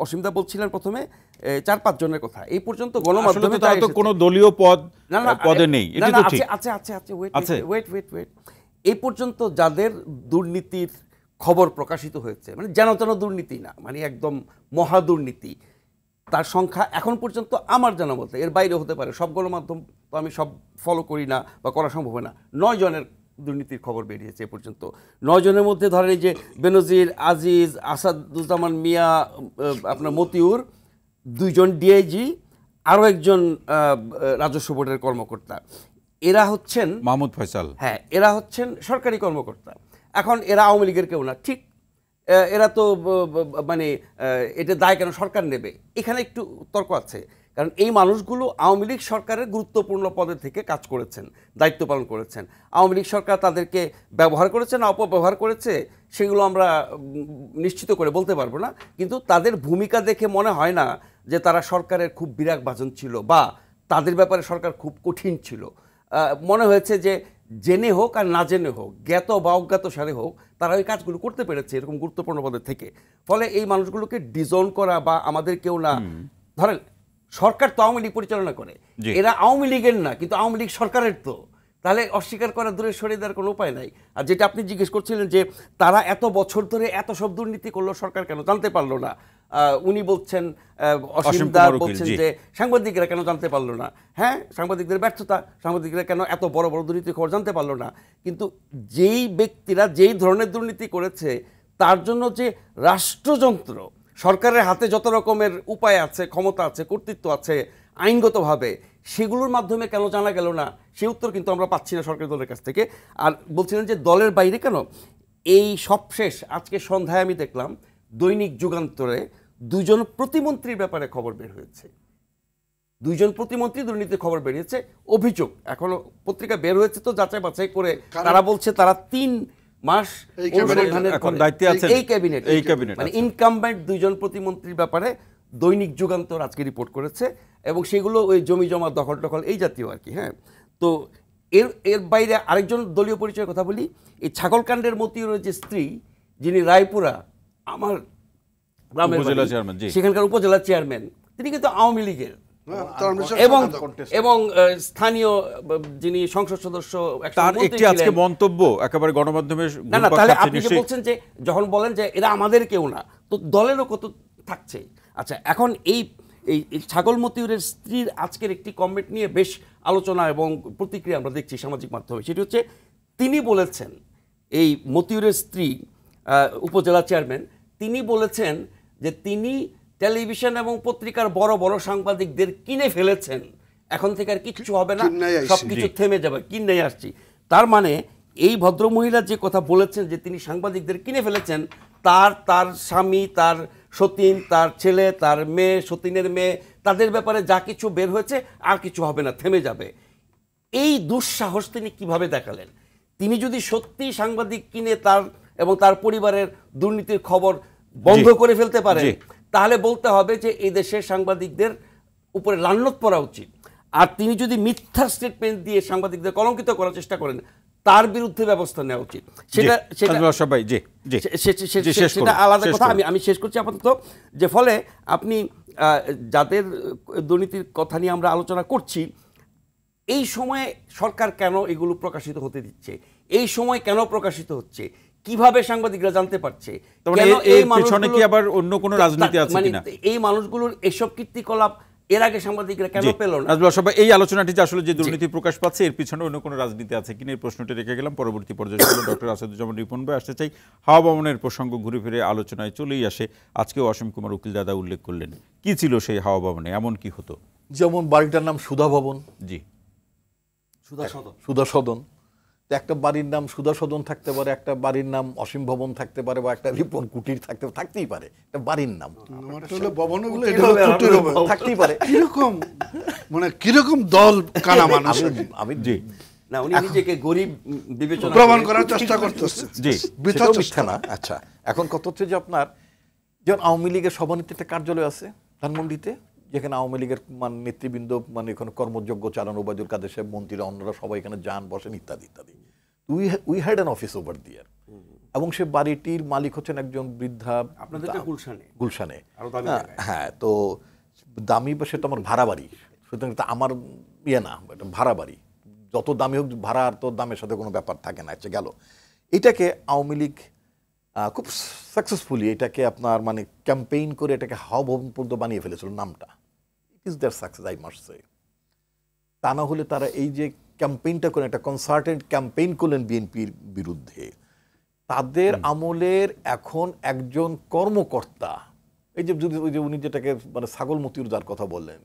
অসীমদা বলছিলেন প্রথমে 4-5 জনের কথা, এই পর্যন্ত গণমাধ্যমে কোনো দলীয় পদে নেই, এটা তো ঠিক আছে। ওয়েট, এই পর্যন্ত যাদের দুর্নীতির খবর প্রকাশিত হয়েছে, মানে যেন তেন দুর্নীতি না, মানে একদম মহা দুর্নীতি, তার সংখ্যা এখন পর্যন্ত আমার জানা মতে, এর বাইরে হতে পারে, সব গণমাধ্যম তো আমি সব ফলো করি না বা করা সম্ভব হয় না, 9 জনের দুর্নীতির খবর বেরিয়েছে এ পর্যন্ত। 9 জনের মধ্যে ধরেন এই যে বেনজির, আজিজ, আসাদুজ্জামান মিয়া, আপনার মতিউর, 2 জন ডিআইজি, আরও একজন রাজস্ব বোর্ডের কর্মকর্তা। এরা হচ্ছেন মাহমুদ ফয়সাল। হ্যাঁ, এরা হচ্ছেন সরকারি কর্মকর্তা। এখন এরা আওয়ামী লীগের কেউ না, ঠিক। এরা তো মানে এটা দায় কেন সরকার নেবে, এখানে একটু তর্ক আছে। কারণ এই মানুষগুলো আওয়ামী লীগ সরকারের গুরুত্বপূর্ণ পদে থেকে কাজ করেছেন, দায়িত্ব পালন করেছেন। আওয়ামী লীগ সরকার তাদেরকে ব্যবহার করেছে না অপব্যবহার করেছে সেগুলো আমরা নিশ্চিত করে বলতে পারবো না, কিন্তু তাদের ভূমিকা দেখে মনে হয় না যে তারা সরকারের খুব বিরাগভাজন ছিল বা তাদের ব্যাপারে সরকার খুব কঠিন ছিল। মনে হয়েছে যে জেনে হোক আর না জেনে হোক, জ্ঞাত বা অজ্ঞাত সারে হোক, তারা ওই কাজগুলো করতে পেরেছে এরকম গুরুত্বপূর্ণ পদে থেকে। ফলে এই মানুষগুলোকে ডিজোন করা বা আমাদের কেউ না, ধরেন সরকার তো আওয়ামী লীগ পরিচালনা করে, এরা আওয়ামী লীগের না কিন্তু আওয়ামী লীগ সরকারের, তো তাহলে অস্বীকার করা দূরে সরিয়ে দেওয়ার কোনো উপায় নাই। আর যেটা আপনি জিজ্ঞেস করছিলেন যে তারা এত বছর ধরে এত সব দুর্নীতি করলো, সরকার কেন জানতে পারলো না, উনি বলছেন, অসীম দাস বলছেন যে সাংবাদিকরা কেন জানতে পারলো না। হ্যাঁ, সাংবাদিকদের ব্যর্থতা, সাংবাদিকরা কেন এত বড় বড় দুর্নীতির খবর জানতে পারলো না। কিন্তু যেই ব্যক্তিরা যেই ধরনের দুর্নীতি করেছে তার জন্য যে রাষ্ট্রযন্ত্র, সরকারের হাতে যত রকমের উপায় আছে, ক্ষমতা আছে, কর্তৃত্ব আছে আইনগতভাবে, সেগুলোর মাধ্যমে কেন জানা গেল না, সে উত্তর কিন্তু আমরা পাচ্ছি না সরকারি দলের কাছ থেকে। আর বলছিলেন যে দলের বাইরে কেন, এই সবশেষ আজকে সন্ধ্যায় আমি দেখলাম দৈনিক যুগান্তরে 2 জন প্রতিমন্ত্রীর ব্যাপারে খবর বের হয়েছে। 2 জন প্রতিমন্ত্রী দুর্নীতির খবর বেরিয়েছে, অভিযোগ এখনো পত্রিকা বের হয়েছে তো যাচাই বাছাই করে তারা বলছে তারা 3 মাস এখন দায়িত্বে আছেন এই ক্যাবিনেট, মানে ইনকামবেন্ট 2 জন প্রতিমন্ত্রীর ব্যাপারে দৈনিক যুগান্তর আজকে রিপোর্ট করেছে, এবং সেগুলো ওই জমি জমা দখল টখল এই জাতীয় আর কি। হ্যাঁ, তো এর বাইরে আরেকজন দলীয় পরিচয়ের কথা বলি। এই ছাগলকাণ্ডের মতিউরের যে স্ত্রী, যিনি রায়পুরা আমার গ্রামের সেখানকার উপজেলা চেয়ারম্যান, তিনি কিন্তু আওয়ামী লীগের এবং স্থানীয় যিনি সংসদ সদস্য, তার একটি আজকে মন্তব্য একেবারে গণমাধ্যমে। না না, তাহলে আপনি যে বলছেন যে যখন বলেন যে এরা আমাদের কেউ না, তো দলেরও কত থাকছে। আচ্ছা, এখন এই ছাগল মতিউরের স্ত্রীর আজকের একটি কমেন্ট নিয়ে বেশ আলোচনা এবং প্রতিক্রিয়া আমরা দেখছি সামাজিক মাধ্যমে। সেটি হচ্ছে, তিনি বলেছেন, এই মতিউরের স্ত্রী উপজেলা চেয়ারম্যান, তিনি বলেছেন যে তিনি টেলিভিশন এবং পত্রিকার বড় বড় সাংবাদিকদের কিনে ফেলেছেন, এখন থেকে আর কিচ্ছু হবে না, সবকিছু থেমে যাবে, কিনে আসছি। তার মানে এই ভদ্রমহিলা যে কথা বলেছেন যে তিনি সাংবাদিকদের কিনে ফেলেছেন, তার স্বামী, তার সতীন, তার ছেলে, তার মেয়ে, সতীনের মেয়ে, তাদের ব্যাপারে যা কিছু বের হয়েছে আর কিছু হবে না, থেমে যাবে। এই দুঃসাহস তিনি কিভাবে দেখালেন? তিনি যদি সত্যি সাংবাদিক কিনে তার এবং তার পরিবারের দুর্নীতির খবর বন্ধ করে ফেলতে পারে, তাহলে বলতে হবে যে এই দেশের সাংবাদিকদের উপরে লানত পড়া উচিত। আর তিনি যদি মিথ্যা স্টেটমেন্ট দিয়ে সাংবাদিকদের কলঙ্কিত করার চেষ্টা করেন, তার বিরুদ্ধে ব্যবস্থা নেওয়া উচিত। সেটা আলাদা কথা। আমি শেষ করছি আপাতত, যে ফলে আপনি যাদের দুর্নীতির কথা নিয়ে আমরা আলোচনা করছি, এই সময়ে সরকার কেন এগুলো প্রকাশিত হতে দিচ্ছে, এই সময় কেন প্রকাশিত হচ্ছে, কিভাবে সাংবাদিকরা জানতে পারছে, এই মানুষগুলোর এসব কীর্তিকলাপ এর আগে সাংবাদিকরা কেন পেল না? এই আলোচনাটি আসলে যে দুর্নীতি প্রকাশ পাচ্ছে এর পিছনে অন্য কোনো রাজনীতি আছে কিনা এই প্রশ্নটি রেখে গেলাম। পরবর্তী পর্যায়ে ডক্টর আসাদুজ্জামান রিপন ভাই আসতে চাই। হাওয়া ভবনের প্রসঙ্গ ঘুরে ফিরে আলোচনায় চলেই আসে। আজকেও অসীম কুমার উকিল দাদা উল্লেখ করলেন, কি ছিল সেই হাওয়া ভবনে, এমন কি হতো? যেমন বাড়িটার নাম সুধা ভবন, জি, সুধা সদন। একটা বাড়ির নাম সুধা সদন থাকতে পারে, একটা বাড়ির নাম অসীম ভবন থাকতে পারে, বা একটা রিপন কুটির থাকতেই পারে, একটা বাড়ির নাম থাকতেই পারে। কিরকম মানে কিরকম দল কানা মানুষ, আমি না, উনি নিজেকে গরিব বিবেচনা প্রমাণ করার চেষ্টা করতেছে, মিথ্যা না। আচ্ছা, এখন কত হচ্ছে যে আপনার যেমন আওয়ামী লীগের সভানেত্রী একটা কার্যালয় আছে ধানমন্ডিতে, যেখানে আওয়ামী লীগের নেতৃবৃন্দ এখানে কর্মযোগ্য চালান, ওবায়দুল কাদের সাহেব, মন্ত্রীরা, অন্যরা সবাই এখানে যান, বসেন, ইত্যাদি ইত্যাদি। We had an office over দিয়ার, এবং সে বাড়িটির মালিক হচ্ছেন একজন বৃদ্ধা, গুলশানে। হ্যাঁ, তো দামি, সেটা আমার ভাড়া বাড়ি, সুতরাং আমার না, ভাড়া বাড়ি, যত দামি হোক ভাড়া, আর তো দামের সাথে কোনো ব্যাপার থাকে না। গেল এটাকে আওয়ামী লীগ খুব সাকসেসফুলি এটাকে আপনার মানে ক্যাম্পেইন করে এটাকে হাওয়া পর্যন্ত বানিয়ে ফেলেছিল নামটা। It is there success, I must say. তা না হলে তারা এই যে ক্যাম্পেইনটা করেন, একটা কনসার্টেড ক্যাম্পেইন করলেন বিএনপির বিরুদ্ধে, তাদের আমলের এখন একজন কর্মকর্তা, এই যে যদি ওই যে উনি যেটাকে মানে ছাগল মতিউর যার কথা বললেন,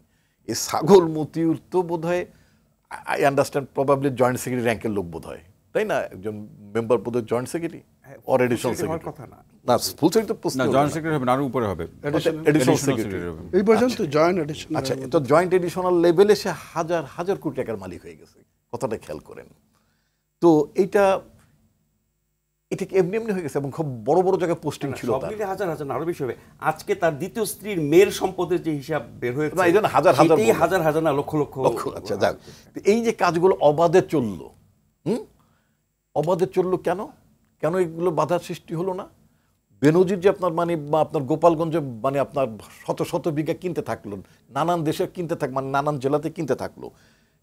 এই ছাগল মতিউর তো বোধ হয় I understand probably joint secretary র্যাঙ্কের লোক বোধ হয়, তাই না? একজন মেম্বার বোধ হয় joint secretary or additional secretary, কথা না, না ফুল সেক্রেটারি তো প্রশ্ন না, জয়েন্ট সেক্রেটারি হবে না, আরো উপরে হবে, এডিশনাল সেক্রেটারি। এই পর্যন্ত জয়েন্ট এডিশন। আচ্ছা, তো জয়েন্ট এডিশনাল লেভেলে সে হাজার হাজার কোটি টাকার মালিক হয়ে গেছে, কথাটা খেয়াল করেন। তো এটা এমনি এমনি হয়ে গেছে এবং খুব বড় বড় জায়গায় পোস্টিং ছিল সব তার। মিলে হাজার হাজার না, আরো বেশি হবে। আজকে তার দ্বিতীয় স্ত্রীর মেয়ের সম্পদের যে হিসাব বের হয়েছে, না, এই জন্য হাজার হাজার সেটাই হাজার হাজার না, লক্ষ লক্ষ। আচ্ছা যাক, এই যে কাজগুলো অবাধে চললো, অবাধে চললো কেন? কেন এগুলো বাধার সৃষ্টি হলো না? বেনজির যে আপনার মানে বা আপনার গোপালগঞ্জে মানে আপনার শত শত বিঘা কিনতে থাকলো, নানান দেশে কিনতে থাক মানে নানান জেলাতে কিনতে থাকলো,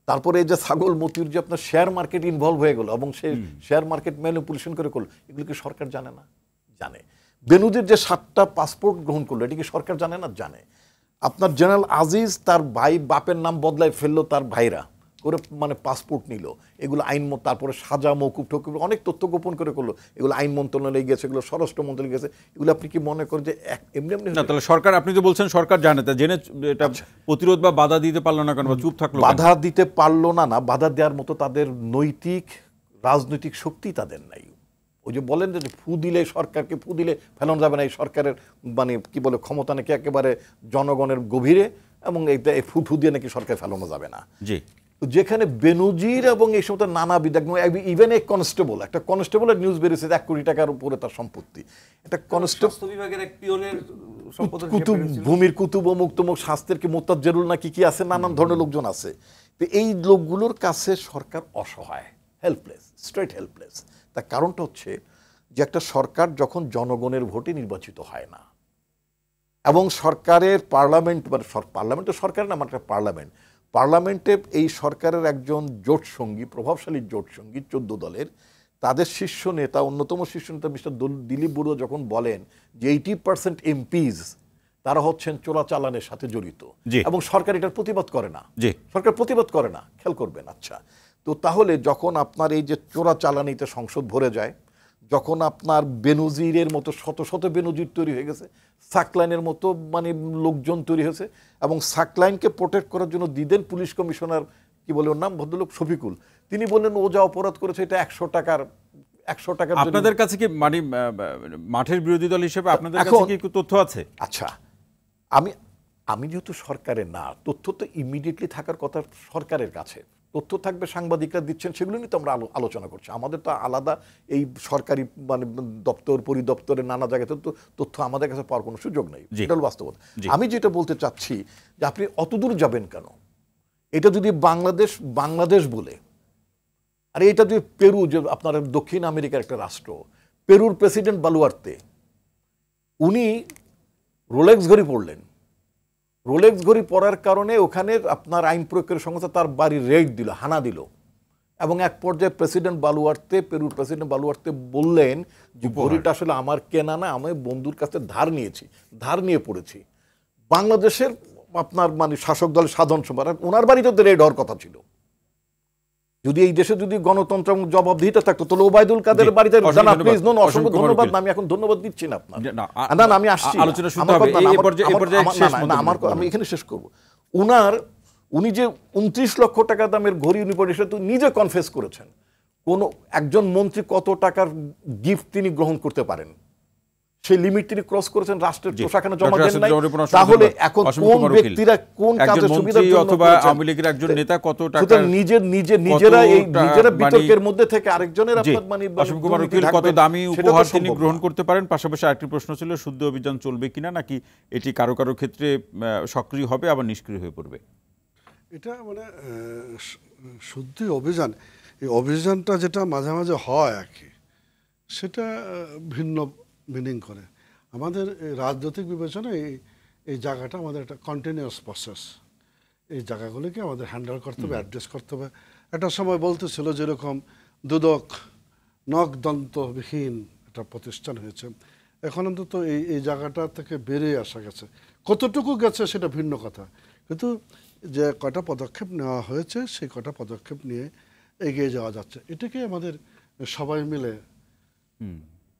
তারপরে এই যে ছাগল মতিউর যে আপনার শেয়ার মার্কেট ইনভলভ হয়ে গেল এবং সে শেয়ার মার্কেট ম্যানিপুলেশন করে করলো, এগুলো কি সরকার জানে না? জানে। বেনজির যে 7টা পাসপোর্ট গ্রহণ করলো, এটা কি সরকার জানে না? জানে। আপনার জেনারেল আজিজ তার ভাই বাপের নাম বদলায় ফেললো, তার ভাইরা করে মানে পাসপোর্ট নিল, এগুলো আইন, তারপরে সাজা মৌকুফ ঠকুফ অনেক তথ্য গোপন করে করলো, এগুলো আইন মন্ত্রণালয়ে গেছে, এগুলো স্বরাষ্ট্র মন্ত্রণালয়ে গেছে। এগুলো আপনি কি মনে করেন যে এমনি এমনি? না, তাহলে সরকার, আপনি যে বলছেন সরকার জানে, তা জেনে এটা প্রতিরোধ বা বাধা দিতে পারলো না কেন, বা চুপ থাকলো? বাধা দিতে পারলো না, না বাধা দেওয়ার মতো তাদের নৈতিক রাজনৈতিক শক্তি তাদের নাই। ওই যে বলেন যে ফু দিলে, সরকারকে ফু দিলে ফেলানো যাবে না, এই সরকারের মানে কি বলে ক্ষমতা নাকি একেবারে জনগণের গভীরে, এবং এইটা এই ফু দিয়ে নাকি সরকার ফেলানো যাবে না। জি, যেখানে বেনজির এবং এই সমস্ত নানাবিধ, ইভেন এই কনস্টেবল, একটা কনস্টেবলের নিউজ বেরিয়েছে 1 কোটি টাকার উপরে তার সম্পত্তি, একটা কনস্টেবল স্বাস্থ্য বিভাগের এক পিয়নের সম্পদের কুতুব, ভূমির কুতুব, অমুক তমুক, স্বাস্থ্যের কি মোত্তাজ্জেরুল না কি কি আছে, নানান ধরনের লোকজন আছে। তো এই লোকগুলোর কাছে সরকার অসহায়, হেল্পলেস, স্ট্রেট হেল্পলেস। তার কারণটা হচ্ছে যে একটা সরকার যখন জনগণের ভোটে নির্বাচিত হয় না, এবং সরকারের পার্লামেন্ট মানে পার্লামেন্ট তো সরকার না, মানে পার্লামেন্টে এই সরকারের একজন জোট সঙ্গী, প্রভাবশালী জোট সঙ্গী 14 দলের, তাদের শীর্ষ নেতা, অন্যতম শীর্ষ নেতা মিস্টার দিলীপ বড়ুয়া যখন বলেন যে 80% এমপিজ তারা হচ্ছেন চোরাচালানের সাথে জড়িত, এবং সরকার এটার প্রতিবাদ করে না, সরকার প্রতিবাদ করে না, খেয়াল করবেন। আচ্ছা, তো তাহলে যখন আপনার এই যে চোরাচালানিতে সংসদ ভরে যায়, যখন আপনার বেনজিরের মতো শত শত বেনজির তৈরি হয়ে গেছে, সাকলাইনের মতো মানে লোকজন তৈরি হয়েছে, এবং সাকলাইনকে প্রোটেক্ট করার জন্য দিদেন পুলিশ কমিশনার, কি বলে ওর নাম, ভদ্রলোক শফিকুল, তিনি বললেন ও যা অপরাধ করেছে এটা 100 টাকার। আপনাদের কাছে কি মানে মাঠের বিরোধী দল হিসেবে আপনাদের কাছে কি তথ্য আছে? আচ্ছা, আমি যেহেতু সরকারের না, তথ্য তো ইমিডিয়েটলি থাকার কথা সরকারের কাছে, তথ্য থাকবে, সাংবাদিকরা দিচ্ছেন, সেগুলো নিয়ে তো আমরা আলোচনা করছি। আমাদের তো আলাদা এই সরকারি মানে দপ্তর পরিদপ্তরের নানা জায়গায় তো তথ্য আমাদের কাছে পাওয়ার কোনো সুযোগ নেই, এটা হল বাস্তবতা। আমি যেটা বলতে চাচ্ছি যে আপনি অতদূর যাবেন কেন? এটা যদি বাংলাদেশ বলে, আর এটা যদি পেরু, যে আপনার দক্ষিণ আমেরিকার একটা রাষ্ট্র, পেরুর প্রেসিডেন্ট বালুয়ার্তে, উনি রোলেক্স ঘড়ি পড়লেন, রোলেক্স ঘড়ি পরার কারণে ওখানে আপনার আইন প্রয়োগকারী সংস্থা তার বাড়ি রেড দিল, হানা দিল, এবং এক পর্যায়ে পেরুর প্রেসিডেন্ট বালুয়ার্তে বললেন যে ঘড়িটা আসলে আমার কেনা না, আমি বন্ধুর কাছে ধার নিয়ে পড়েছি। বাংলাদেশের আপনার মানে শাসক দলের সাধারণ সম্পাদক, ওনার বাড়িতে তো রেড হওয়ার কথা ছিল। যদি এই দেশে যদি গণতন্ত্র এবং জবাবদিহিতা থাকতো, তাহলে ওবায়দুল কাদের বাড়িতে, অসংখ্য ধন্যবাদ, আমি এখন ধন্যবাদ দিচ্ছি না আপনার, না আমি আসছি, আমি এখানে শেষ করবো। উনি যে 29 লক্ষ টাকা দামের ঘড়ি উনি পড়েছে, তো নিজে কনফেস করেছেন কোন একজন মন্ত্রী কত টাকার গিফট তিনি গ্রহণ করতে পারেন, সেই লিমিট তিনি ক্রস করেছেন, রাষ্ট্রের প্রশাসনে জমা দেন নাই। তাহলে এখন কোন ব্যক্তিরা কোন কাজে সুবিধার জন্য, অথবা আওয়ামী লীগের একজন নেতা কত টাকা, নিজেরা বিতর্কের মধ্যে থেকে আরেকজনের আপনার মানে অসীম কুমার উকিল কত দামি উপহার তিনি গ্রহণ করতে পারেন। পাশাপাশি আরেকটি প্রশ্ন ছিল, শুদ্ধ অভিযান চলবে কিনা, নাকি এটি কারো কারো ক্ষেত্রে সক্রিয় হবে আবার নিষ্ক্রিয় হয়ে পড়বে? এটা মানে শুদ্ধি অভিযান, এই অভিযানটা যেটা মাঝে মাঝে হয় আর কি, সেটা ভিন্ন মিনিং করে। আমাদের রাজনৈতিক বিবেচনায় এই জায়গাটা আমাদের একটা কন্টিনিউয়াস প্রসেস, এই জায়গাগুলিকে আমাদের হ্যান্ডেল করতে হবে, অ্যাড্রেস করতে হবে। একটা সময় বলতেছিল যেরকম দুদক নখ দন্তবিহীন একটা প্রতিষ্ঠান হয়েছে, এখন অন্তত এই জায়গাটা থেকে বেরিয়ে আসা গেছে। কতটুকু গেছে সেটা ভিন্ন কথা, কিন্তু যে কয়টা পদক্ষেপ নেওয়া হয়েছে সেই কয়টা পদক্ষেপ নিয়ে এগিয়ে যাওয়া যাচ্ছে। এটাকে আমাদের সবাই মিলে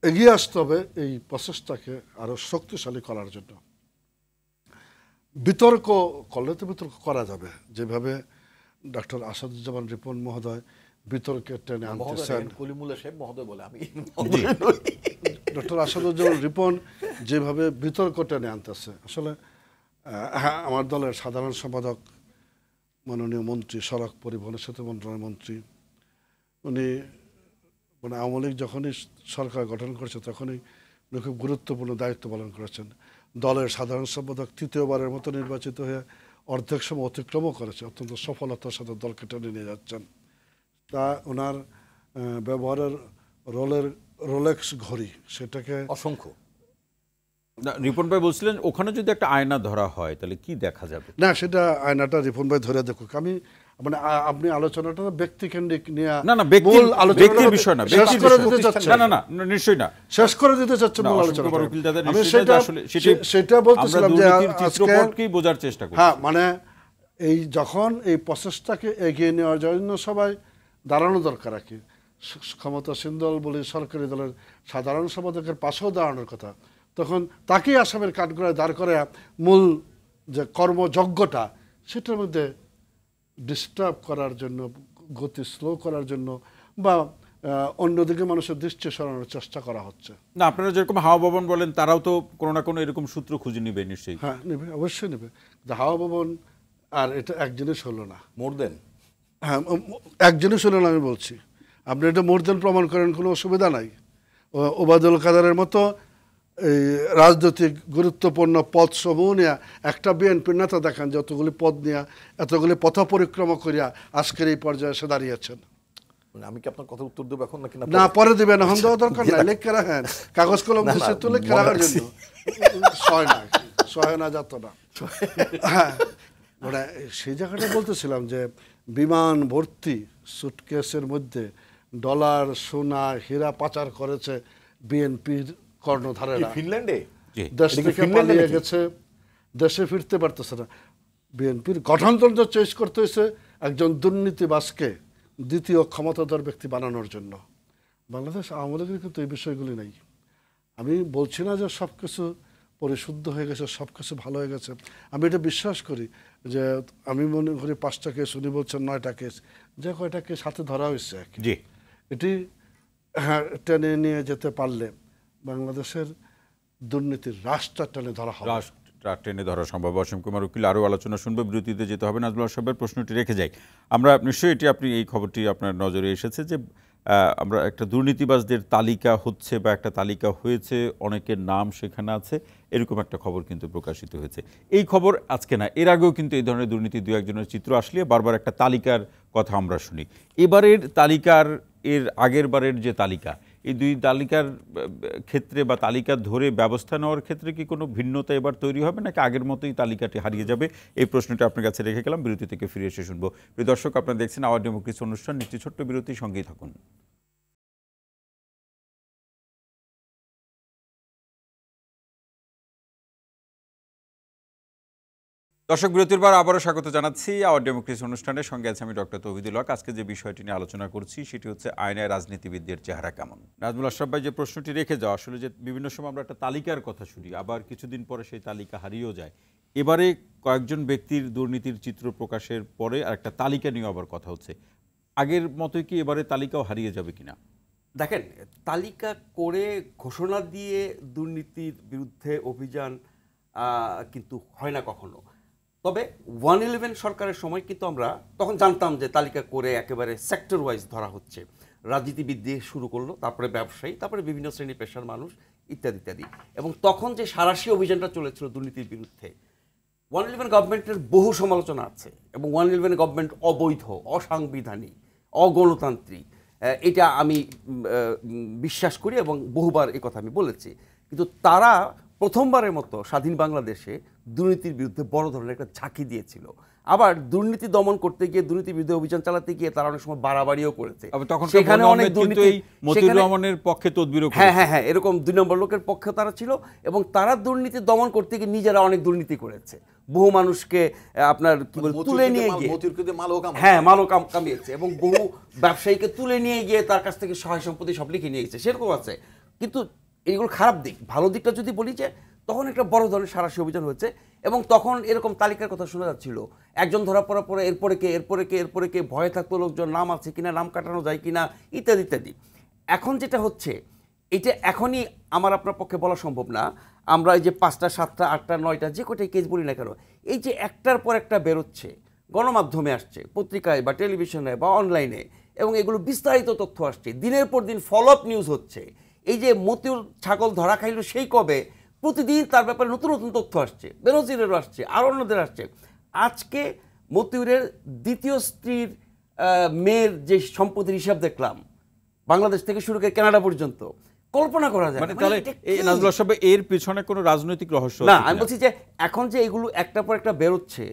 এগিয়ে আসতে হবে এই প্রসেসটাকে আরো শক্তিশালী করার জন্য। বিতর্ক করলে তো বিতর্ক করা যাবে, যেভাবে ডক্টর আসাদুজ্জামান রিপন মহোদয় বিতর্কে টেনে আনতেছেন, কলিমুল্লাহ সাহেব মহোদয় বলে, আমি ডক্টর আসাদুজ্জামান রিপন যেভাবে বিতর্ক টেনে আনতেছে, আসলে হ্যাঁ, আমার দলের সাধারণ সম্পাদক মাননীয় মন্ত্রী, সড়ক পরিবহন সেতু মন্ত্রণালয়ের মন্ত্রী, উনি মানে আওয়ামী লীগ যখনই সরকার গঠন করেছে তখনই উনি খুব গুরুত্বপূর্ণ দায়িত্ব পালন করেছেন। দলের সাধারণ সম্পাদক তৃতীয়বারের মতো নির্বাচিত হয়ে অর্ধেক সময় অতিক্রমও করেছে, অত্যন্ত সফলতার সাথে দলকে টেনে নিয়ে যাচ্ছেন। তা ওনার ব্যবহারের রোলেক্স ঘড়ি, সেটাকে অসংখ্য। রিপন ভাই বলছিলেন ওখানে যদি একটা আয়না ধরা হয় তাহলে কি দেখা যাবে? না, সেটা আয়নাটা রিপন ভাই ধরে দেখুক। আমি মানে আপনি আলোচনাটা ব্যক্তি কেন্দ্রিক নিয়ে ব্যক্তির বিষয় না, শেষ করে দিতে চাচ্ছেন। না নিশ্চয়ই না, শেষ করে দিতে চাচ্ছেন মূল আলোচনা। আমি সেটা বলতেছিলাম যে চিত্রপটকেই বোঝার চেষ্টা করি। হ্যাঁ, মানে এই যখন এই প্রসেসটাকে এগিয়ে নেওয়ার জন্য সবাই দাঁড়ানো দরকার, আর কি ক্ষমতাসীন দল বলি সরকারি দলের সাধারণ সম্পাদকের পাশেও দাঁড়ানোর কথা, তখন তাকেই আসামের কাঠগড়ায় দাঁড় করে মূল যে কর্মযজ্ঞটা সেটার মধ্যে ডিস্টার্ব করার জন্য, গতি স্লো করার জন্য বা অন্যদিকে মানুষের দৃষ্টি সরানোর চেষ্টা করা হচ্ছে। না, আপনারা যেরকম হাওয়া ভবন বলেন তারাও তো কোনো না কোনো এরকম সূত্র খুঁজে নিবে নিশ্চয়ই। হ্যাঁ, নেবে, অবশ্যই নেবে। হাওয়া ভবন আর এটা এক জিনিস হলো না, মোর দেন। হ্যাঁ, এক জিনিস হলো না। আমি বলছি আপনি এটা মোর দেন প্রমাণ করেন, কোনো অসুবিধা নাই। ওবায়দুল কাদেরের মতো এই রাজনৈতিক গুরুত্বপূর্ণ পদ সমূহ নিয়ে একটা বিএনপির নেতা দেখান যতগুলি পদ নিয়ে এতগুলি পথ পরিক্রমা করিয়া আজকের এই পর্যায়ে এসে দাঁড়িয়েছেন। আমি কি আপনার কথা উত্তর দেবো এখন নাকি না পরে দিবেন? এখন দেওয়া দরকার নাই, লেখকে রাখেন, কাগজ কলম দিচ্ছে তো লেখকে রাখার জন্য। সয় না যাত না। হ্যাঁ, মানে সেই জায়গাটা বলতেছিলাম যে বিমান ভর্তি সুটকেসের মধ্যে ডলার, সোনা, হীরা পাচার করেছে বিএনপির কর্ণধারেরা। ফিনল্যান্ডে দেশ থেকে পালিয়ে গেছে, দেশে ফিরতে পারতেছে না। বিএনপির গঠনতন্ত্র চেঞ্জ করতে হয়েছে একজন দুর্নীতিবাজকে দ্বিতীয় ক্ষমতাধর ব্যক্তি বানানোর জন্য। বাংলাদেশ আওয়ামী লীগের কিন্তু এই বিষয়গুলি নেই। আমি বলছি না যে সব কিছু পরিশুদ্ধ হয়ে গেছে, সব কিছু ভালো হয়ে গেছে। আমি এটা বিশ্বাস করি যে আমি মনে করি 5টা কেস, উনি বলছেন 9টা কেস, যে কয়টা কেস হাতে ধরা হয়েছে এটি হ্যাঁ টেনে নিয়ে যেতে পারলে বাংলাদেশের দুর্নীতির রাশটা টেনে ধরা হবে, টেনে ধরা সম্ভব। অসীম কুমার উকিল আরও আলোচনা শুনবো, বিরতিতে যেতে হবে। নাজমুল সাহেবের প্রশ্নটি রেখে যাই আমরা। নিশ্চয়ই এটি আপনি এই খবরটি আপনার নজরে এসেছে যে আমরা একটা দুর্নীতিবাজদের তালিকা হচ্ছে বা একটা তালিকা হয়েছে, অনেকের নাম সেখানে আছে, এরকম একটা খবর কিন্তু প্রকাশিত হয়েছে। এই খবর আজকে না, এর আগেও কিন্তু এই ধরনের দুর্নীতি দু একজনের চিত্র আসলে বারবার একটা তালিকার কথা আমরা শুনি। এবারের তালিকার এর আগের বারের যে তালিকা, এই দুই তালিকার ক্ষেত্রে বা তালিকা ধরে ব্যবস্থা নেওয়ার ক্ষেত্রে কি কোনো ভিন্নতা এবার তৈরি হবে নাকি আগের মতোই তালিকাটি হারিয়ে যাবে? এই প্রশ্নটা আপনার কাছে রেখে গেলাম, বিরতি থেকে ফিরে এসে শুনবো। প্রিয় দর্শক, আপনারা দেখছেন আওয়ার ডেমোক্রেসি অনুষ্ঠান। একটি ছোট্ট বিরতি, সঙ্গেই থাকুন। দর্শক, বিরতির পর আবারও স্বাগত জানাচ্ছি আওয়ার ডেমোক্রেসি অনুষ্ঠানের। সঙ্গে আছে আমি ডক্টর তৌহিদুল হক। আজকে যে বিষয়টি নিয়ে আলোচনা করছি সেটি হচ্ছে আয়নায় রাজনীতিবিদদের চেহারা কেমন। নাজমুল আশরাফ ভাই যে প্রশ্নটি রেখে যাওয়া, আসলে যে বিভিন্ন সময় আমরা একটা তালিকার কথা শুনি, আবার কিছুদিন পরে সেই তালিকা হারিয়েও যায়। এবারে কয়েকজন ব্যক্তির দুর্নীতির চিত্র প্রকাশের পরে আর একটা তালিকা নিয়ে আবার কথা হচ্ছে। আগের মতোই কি এবারে তালিকাও হারিয়ে যাবে কিনা? দেখেন, তালিকা করে ঘোষণা দিয়ে দুর্নীতির বিরুদ্ধে অভিযান কিন্তু হয় না কখনো। তবে 111 সরকারের সময় কিন্তু আমরা তখন জানতাম যে তালিকা করে একেবারে সেক্টর ওয়াইজ ধরা হচ্ছে। রাজনীতিবিদ দিয়ে শুরু করলো, তারপরে ব্যবসায়ী, তারপরে বিভিন্ন শ্রেণী পেশার মানুষ ইত্যাদি ইত্যাদি। এবং তখন যে সাঁড়াশি অভিযানটা চলেছিল দুর্নীতির বিরুদ্ধে, 111 গভর্নমেন্টের বহু সমালোচনা আছে এবং 111 গভর্নমেন্ট অবৈধ, অসাংবিধানিক, অগণতান্ত্রিক, এটা আমি বিশ্বাস করি এবং বহুবার এই কথা আমি বলেছি। কিন্তু তারা প্রথমবারের মতো স্বাধীন বাংলাদেশে দুর্নীতির বিরুদ্ধে বড় ধরনের একটা ঝাঁকি দিয়েছিল। আবার দুর্নীতি দমন করতে গিয়ে, দুর্নীতির বিরুদ্ধে অভিযান চালাতে গিয়ে তারা অনেক সময় বাড়াবাড়িও করেছে। সেখানে অনেক দুর্নীতি, মতিউর রহমানের পক্ষে তদবিরও করেছে। হ্যাঁ হ্যাঁ হ্যাঁ, এরকম 2 নম্বর লোকের পক্ষে তারা ছিল, এবং তারা দুর্নীতি দমন করতে গিয়ে নিজেরা অনেক দুর্নীতি করেছে। বহু মানুষকে আপনার কি বলে তুলে নিয়ে গিয়ে, হ্যাঁ মালও কামিয়েছে, এবং বহু ব্যবসায়ীকে তুলে নিয়ে গিয়ে তার কাছ থেকে সহায় সম্পত্তি সব লিখে নিয়ে গেছে, সেরকম আছে। কিন্তু এইগুলো খারাপ দিক। ভালো দিকটা যদি বলি, যে তখন একটা বড় ধরনের সাঁড়াশি অভিযান হয়েছে, এবং তখন এরকম তালিকার কথা শোনা যাচ্ছিল, একজন ধরা পড়ার পরে এরপরে কে ভয়ে থাকতো লোকজন, নাম আছে কিনা, নাম কাটানো যায় কিনা, ইত্যাদি ইত্যাদি। এখন যেটা হচ্ছে, এটা এখনই আমার আপনার পক্ষে বলা সম্ভব না। আমরা এই যে 5টা 7টা 8টা 9টা যে কটাই কেস বলি না কেন, এই যে একটার পর একটা বেরোচ্ছে, গণমাধ্যমে আসছে, পত্রিকায় বা টেলিভিশনে বা অনলাইনে, এবং এগুলো বিস্তারিত তথ্য আসছে, দিনের পর দিন ফলো আপ নিউজ হচ্ছে। এই যে মতিউর ছাগল ধরা খাইল সেই কবে, প্রতিদিন তার ব্যাপারে নতুন নতুন তথ্য আসছে, বেনজিরেরও আসছে, আর অন্যদের আসছে। আজকে মতিউরের দ্বিতীয় স্ত্রীর মেয়ের যে সম্পত্তির হিসাব দেখলাম, বাংলাদেশ থেকে শুরু করে কানাডা পর্যন্ত, কল্পনা করা যায় মানে তাহলে এই নাজমুল সাহেব, এর পিছনে কোনো রাজনৈতিক রহস্য না। আমি বলছি যে এখন যে এগুলো একটার পর একটা বেরোচ্ছে,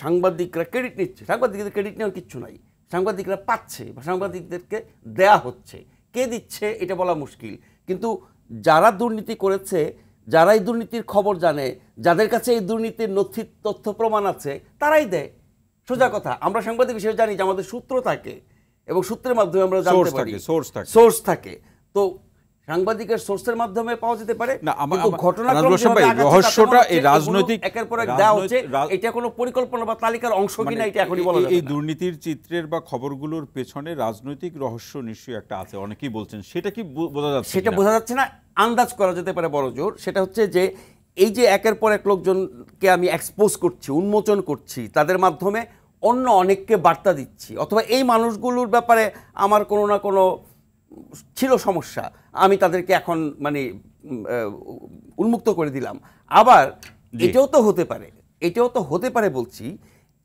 সাংবাদিকরা ক্রেডিট নিচ্ছে, সাংবাদিকদের ক্রেডিট নেওয়ার কিচ্ছু নাই, সাংবাদিকরা পাচ্ছে বা সাংবাদিকদেরকে দেয়া হচ্ছে। কে দিচ্ছে এটা বলা মুশকিল, কিন্তু যারা দুর্নীতি করেছে, যারা এই দুর্নীতির খবর জানে, যাদের কাছে এই দুর্নীতির নথি তথ্য প্রমাণ আছে, তারাই দেয়। সোজা কথা, আমরা সাংবাদিক হিসেবে জানি যে আমাদের সূত্র থাকে, এবং সূত্রের মাধ্যমে আমরা জানতে পারি, সোর্স থাকে। তো সাংবাদিকের সোর্সের মাধ্যমে পাওয়া যেতে পারে, কিন্তু ঘটনাক্রম রহস্যটা এই রাজনৈতিক একের পর এক দেওয়া হচ্ছে, এটা কোনো পরিকল্পনা বা তালিকার অংশ কিনা এটা এখনই বলা যাবে না। এই দুর্নীতির চিত্রের বা খবরগুলোর পেছনে রাজনৈতিক রহস্য নিশ্চয়ই একটা আছে, অনেকেই বলছেন। সেটা কি বোঝা যাচ্ছে? সেটা বোঝা যাচ্ছে না, আন্দাজ করা যেতে পারে বড় জোর। সেটা হচ্ছে যে এই যে একের পর এক লোকজনকে আমি এক্সপোজ করছি, উন্মোচন করছি, তাদের মাধ্যমে অন্য অনেককে বার্তা দিচ্ছি, অথবা এই মানুষগুলোর ব্যাপারে আমার কোনো না কোনো ছিল সমস্যা, আমি তাদেরকে এখন মানে উন্মুক্ত করে দিলাম। আবার এটাও তো হতে পারে বলছি,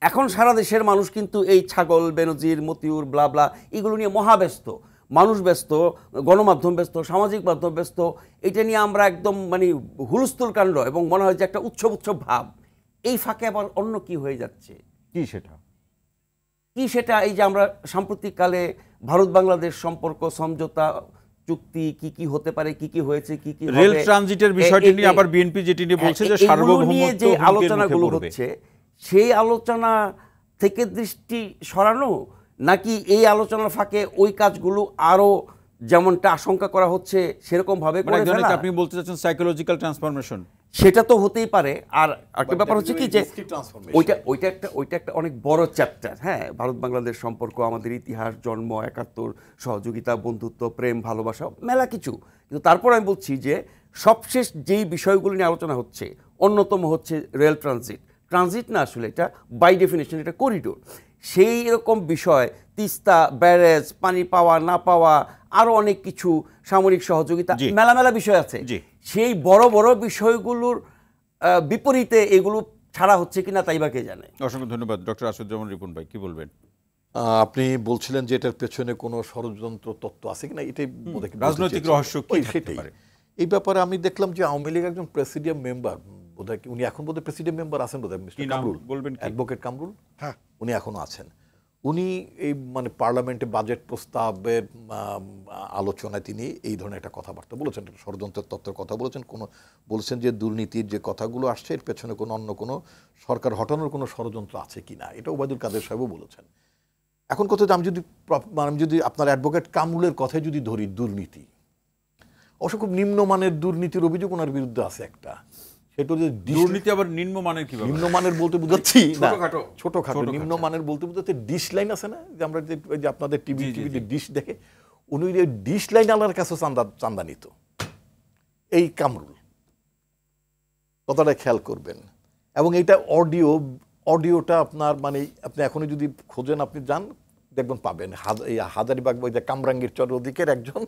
এখন সারা দেশের মানুষ কিন্তু এই ছাগল, বেনজির, মতিউর, ব্লাবলা এগুলো নিয়ে মহাব্যস্ত, মানুষ ব্যস্ত, গণমাধ্যম ব্যস্ত, সামাজিক মাধ্যম ব্যস্ত। এটা নিয়ে আমরা একদম মানে হুলস্থুল কাণ্ড, এবং মনে হয় যে একটা উৎসব ভাব। এই ফাঁকে আবার অন্য কি হয়ে যাচ্ছে, কি সেটা এই যে আমরা সাম্প্রতিককালে ভারত বাংলাদেশ সম্পর্ক সমঝোতা চুক্তি কি হতে পারে, কি হয়েছে, কি রেল ট্রানজিটের বিষয়টি নিয়ে আবার বিএনপি যেটি নিয়ে বলছে যে সার্বভৌমত্ব, যে আলোচনাগুলো হচ্ছে, সেই আলোচনা থেকে দৃষ্টি সরানো, নাকি এই আলোচনার ফাঁকে ওই কাজগুলো আরো যেমনটা আশঙ্কা করা হচ্ছে সেরকম ভাবে করে ফেলা? আপনি বলতে চাচ্ছেন সাইকোলজিক্যাল ট্রান্সফরমেশন? সেটা তো হতেই পারে। আর একটা ব্যাপার হচ্ছে কি, যে ওইটা একটা অনেক বড় চ্যাপ্টার। হ্যাঁ, ভারত বাংলাদেশ সম্পর্ক, আমাদের ইতিহাস, জন্ম, 71, সহযোগিতা, বন্ধুত্ব, প্রেম, ভালোবাসা, মেলা কিছু। কিন্তু তারপর আমি বলছি যে সবশেষ যেই বিষয়গুলো নিয়ে আলোচনা হচ্ছে, অন্যতম হচ্ছে রেল ট্রানজিট না, আসলে এটা বাই ডেফিনেশন এটা করিডোর। সেই রকম বিষয়, তিস্তা ব্যারেজ, পানি পাওয়া না পাওয়া, আরো অনেক কিছু, সামরিক সহযোগিতা, মেলা বিষয় আছে। সেই বড় বড় বিষয়গুলোর বিপরীতে এগুলো ছাড়া হচ্ছে কিনা তাই বা কে জানে। অসংখ্য ধন্যবাদ ডক্টর আসাদুজ্জামান রিপন ভাই, কি বলবেন? আপনি বলছিলেন যে এটার পেছনে কোনো ষড়যন্ত্র তত্ত্ব আছে কিনা, এটাই রাজনৈতিক রহস্য কি থাকতে পারে। এই ব্যাপারে আমি দেখলাম যে আওয়ামী লীগ একজন প্রেসিডিয়াম মেম্বার, বোধহয় উনি এখন বোধহয় প্রেসিডিয়াম মেম্বার আছেন, বোধহয় মিস্টার কামরুল, বলবেন অ্যাডভোকেট কামরুল, হ্যাঁ উনি এখনো আছেন। উনি এই মানে পার্লামেন্টে বাজেট প্রস্তাবের আলোচনায় তিনি এই ধরনের একটা কথাবার্তা বলেছেন, ষড়যন্ত্রের তত্ত্বের কথা বলেছেন। বলছেন যে দুর্নীতির যে কথাগুলো আসছে এর পেছনে অন্য কোনো সরকার হটানোর কোনো ষড়যন্ত্র আছে কিনা, এটা ওবায়দুল কাদের সাহেবও বলেছেন। এখন কথা, আমি যদি আপনার অ্যাডভোকেট কামরুলের কথায় যদি ধরি, দুর্নীতি অবশ্য খুব নিম্নমানের দুর্নীতির অভিযোগ ওনার বিরুদ্ধে আছে একটা। সেটা যে দুর্নীতি আবার নিম্নমানের, কি নিম্নমানের বলতে বুঝাচ্ছি না, ছোটখাটো নিম্নমানের বলতে বুঝাতে ডিশ লাইন আছে না, যে আমরা যে আপনাদের টিভিতে ডিশ দেখে, উনি ডিশ লাইন আলার কাছে চান্দা নিত এই কামরুল, কথাটা খেয়াল করবেন। এবং এইটা অডিওটা আপনার মানে আপনি এখনো যদি খোঁজেন, আপনি যান দেখবেন পাবেন। এই হাজারিবাগ বা কামরাঙ্গীর চর ওদিকের একজন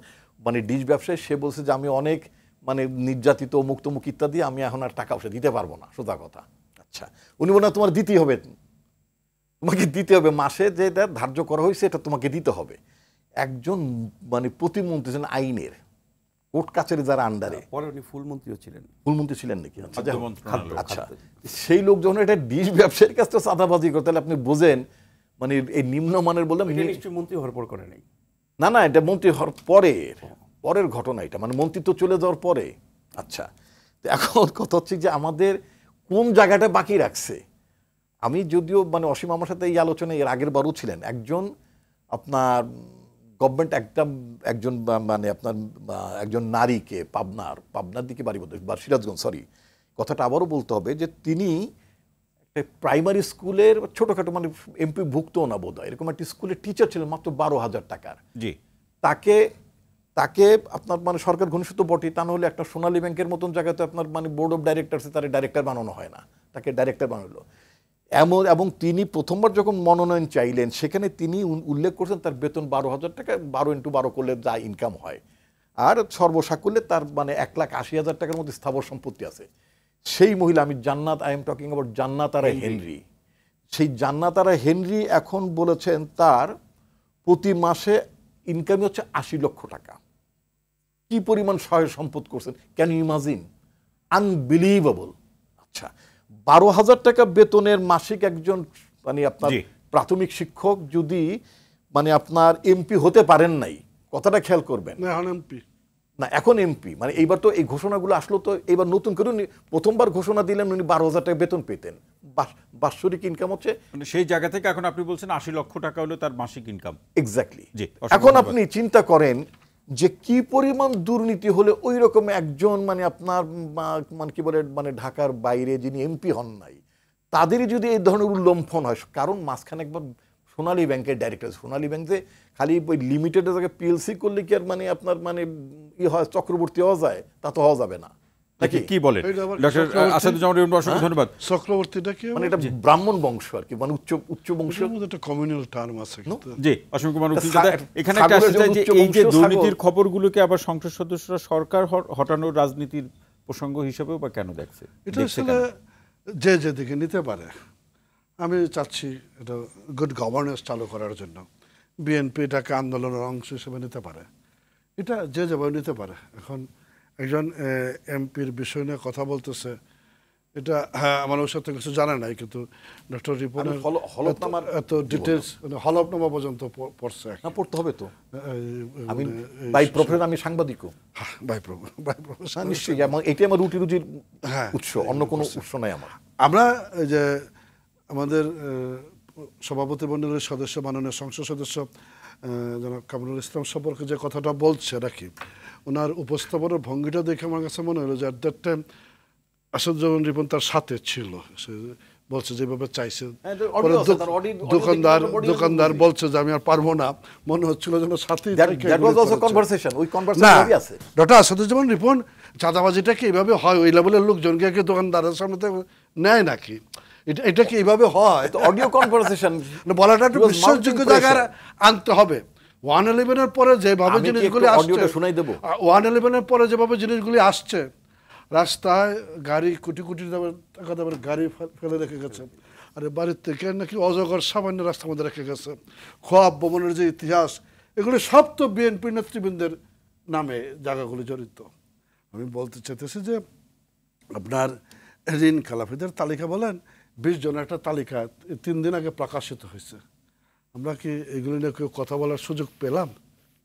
মানে ডিশ ব্যবসায়ী, সে বলছে যে আমি অনেক মানে নির্যাতিত, মুক্তমুখ ইত্যাদি, আমি এখন আর টাকা পয়সা দিতে পারবো না, সোজা কথা। আচ্ছা, উনি বলেন তোমার দিতেই হবে, তোমাকে দিতে হবে, মাসে যেটা ধার্য করা হয়েছে এটা তোমাকে দিতে হবে। একজন মানে প্রতিমন্ত্রী আইনের, কোর্ট কাছারি যারা আন্ডারে, পরে উনি ফুল মন্ত্রীও ছিলেন। ফুলমন্ত্রী ছিলেন নাকি? আচ্ছা, খাদ্য মন্ত্রণালয়। আচ্ছা, সেই লোক যখন এটা ডিশ ব্যবসায়ীর কাছে চাঁদাবাজি করে, তাহলে আপনি বোঝেন মানে এই নিম্নমানের বললাম। এটা নিশ্চয়ই মন্ত্রী হওয়ার পর করে নাই। না না, এটা মন্ত্রী হওয়ার পরের ঘটনা এটা, মানে মন্ত্রিত্ব চলে যাওয়ার পরে। আচ্ছা, তো এখন কথা হচ্ছে যে আমাদের কোন জায়গাটা বাকি রাখছে। আমি যদিও মানে অসীম আমার সাথে এই আলোচনায় এর আগের বারও ছিলেন, একজন আপনার গভর্নমেন্ট একজন মানে আপনার একজন নারীকে পাবনার দিকে বাড়ি বলতে বা সিরাজগঞ্জ, সরি কথাটা আবারও বলতে হবে, যে তিনি একটা প্রাইমারি স্কুলের ছোটোখাটো মানে এমপি ভুক্তও না বোধ হয়, এরকম একটা স্কুলের টিচার ছিলেন মাত্র 12,000 টাকার। জি, তাকে আপনার মানে সরকার ঘনিষ্ঠ বটে, তা নাহলে একটা সোনালী ব্যাংকের মতন জায়গাতে আপনার মানে বোর্ড অফ ডাইরেক্টরসে তার ডাইরেক্টর বানানো হয় না, তাকে ডাইরেক্টর বানালো এবং তিনি প্রথমবার যখন মনোনয়ন চাইলেন সেখানে তিনি উল্লেখ করছেন তার বেতন 12,000 টাকা, 12 × 12 করলে যা ইনকাম হয়, আর সর্বসাকুল্যে তার মানে 1,80,000 টাকার মধ্যে স্থাবর সম্পত্তি আছে। সেই মহিলা, আমি জান্নাত, আই এম টকিং অ্যাবাউট জান্নাত আরা হেনরি, সেই জান্নাত আরা হেনরি এখন বলেছেন তার প্রতি মাসে ইনকামই হচ্ছে 80 লক্ষ টাকা। কি পরিমাণ সহায় সম্পদ করছেন, ক্যান ইউ ইমাজিন? আনবিলিভেবল। আচ্ছা, 12,000 টাকা বেতনের মাসিক একজন মানে আপনার প্রাথমিক শিক্ষক যদি মানে আপনার এমপি হতে পারেন নাই, কথাটা খেয়াল করবেন। এখন এমপি মানে এইবার তো এই ঘোষণাগুলো আসলো, তো এইবার নতুন করে প্রথমবার ঘোষণা দিলেন উনি 12,000 টাকা বেতন পেতেন, বাৎসরিক ইনকাম হচ্ছে মানে সেই জায়গা থেকে এখন আপনি বলছেন 80 লক্ষ টাকা হলো তার মাসিক ইনকাম। এক্স্যাক্টলি। জি, এখন আপনি চিন্তা করেন যে কি পরিমাণ দুর্নীতি হলে ওই রকম একজন মানে আপনার মানে কি বলে মানে ঢাকার বাইরে যিনি এমপি হন নাই তাদেরই যদি এই ধরনের উল্লম্ফন হয়। কারণ মাঝখানে একবার সোনালী ব্যাংকের ডাইরেক্টর, সোনালী ব্যাংক যে খালি ওই লিমিটেডের জায়গায় পিএলসি করলে কি আর মানে আপনার মানে হয় চক্রবর্তী হওয়া যায়, তা তো হওয়া যাবে না নাকি? কি বলেন ডক্টর আসাদুজ্জামান রিপন? অসংখ্য ধন্যবাদ। চক্রবর্তীটা কি মানে এটা ব্রাহ্মণ বংশ আর কি, মানে উচ্চ বংশ, একটা কমিউনাল টার্ম আছে। জি, অসংখ্য কুমার এখানে একটা আসে যায় যে এই যে দুর্নীতির খবরগুলোকে আবার সংসদ সদস্যরা সরকার হটানোর রাজনীতির প্রসঙ্গ হিসেবেও বা কেন দেখছে? এটা আসলে যে যেদিকে নিতে পারে। আমি চাচ্ছি এটা গুড গভর্নেন্স চালু করার জন্য বিএনপি এটাকে আন্দোলনের অংশ হিসেবে নিতে পারে, এটা যে যেভাবে নিতে পারে। এখন একজন এমপির বিষয় নিয়ে কথা বলতেছে, এটা হ্যাঁ আমার ওর সাথে কিছু জানা নাই, কিন্তু ডক্টর রিপনের এত ডিটেলস হলফনামা পর্যন্ত পড়ছে। পড়তে হবে তো, আমি বাই প্রফেশন, আমি সাংবাদিকও। বাই প্রফেশন নিশ্চয়ই, এটাই আমার রুটির উৎস, অন্য কোনো উৎস নাই আমার। আমরা যে আমাদের সভাপতি মণ্ডলীর সদস্য মাননীয় সংসদ সদস্য জনাব কামরুল ইসলাম সম্পর্কে যে কথাটা বলছে নাকি, ওনার উপস্থাপনের ভঙ্গিটা দেখে আমার কাছে মনে হলো যে at that time Asaduzzaman Ripon তার সাথে ছিল। সে বলছে যেভাবে চাইছে, দোকানদার বলছে যে আমি আর পারবো না, মনে হচ্ছিল যেন সাথে। ডক্টর আসাদুজ্জামান রিপন চাঁদাবাজিটাকে এইভাবে হয়, ওই লেভেলের লোকজনকে দোকানদারের সামনে নেয় নাকি? এটা কি এইভাবে হয়? অডিও কনভারসেশন বলাটা একটু বিশ্বাসযোগ্য জায়গায় আনতে হবে। 111-এর পরে যেভাবে জিনিসগুলি আসছে, 111-এর পরে যেভাবে জিনিসগুলি আসছে, রাস্তায় গাড়ি কোটি কোটি টাকা দামের গাড়ি ফেলে রেখে গেছে, আরে বাড়ির থেকে নাকি অজগর সামান্য রাস্তার মধ্যে রেখে গেছে, খোয়াব ভবনের যে ইতিহাস, এগুলি সব তো বিএনপি নেতৃবৃন্দের নামে জায়গাগুলি জড়িত। আমি বলতে চাইতেছি যে আপনার ঋণ খেলাপিদের তালিকা বলেন, 20 জনের একটা তালিকা 3 দিন আগে প্রকাশিত হয়েছে। আমরা কি এগুলি নিয়ে কেউ কথা বলার সুযোগ পেলাম?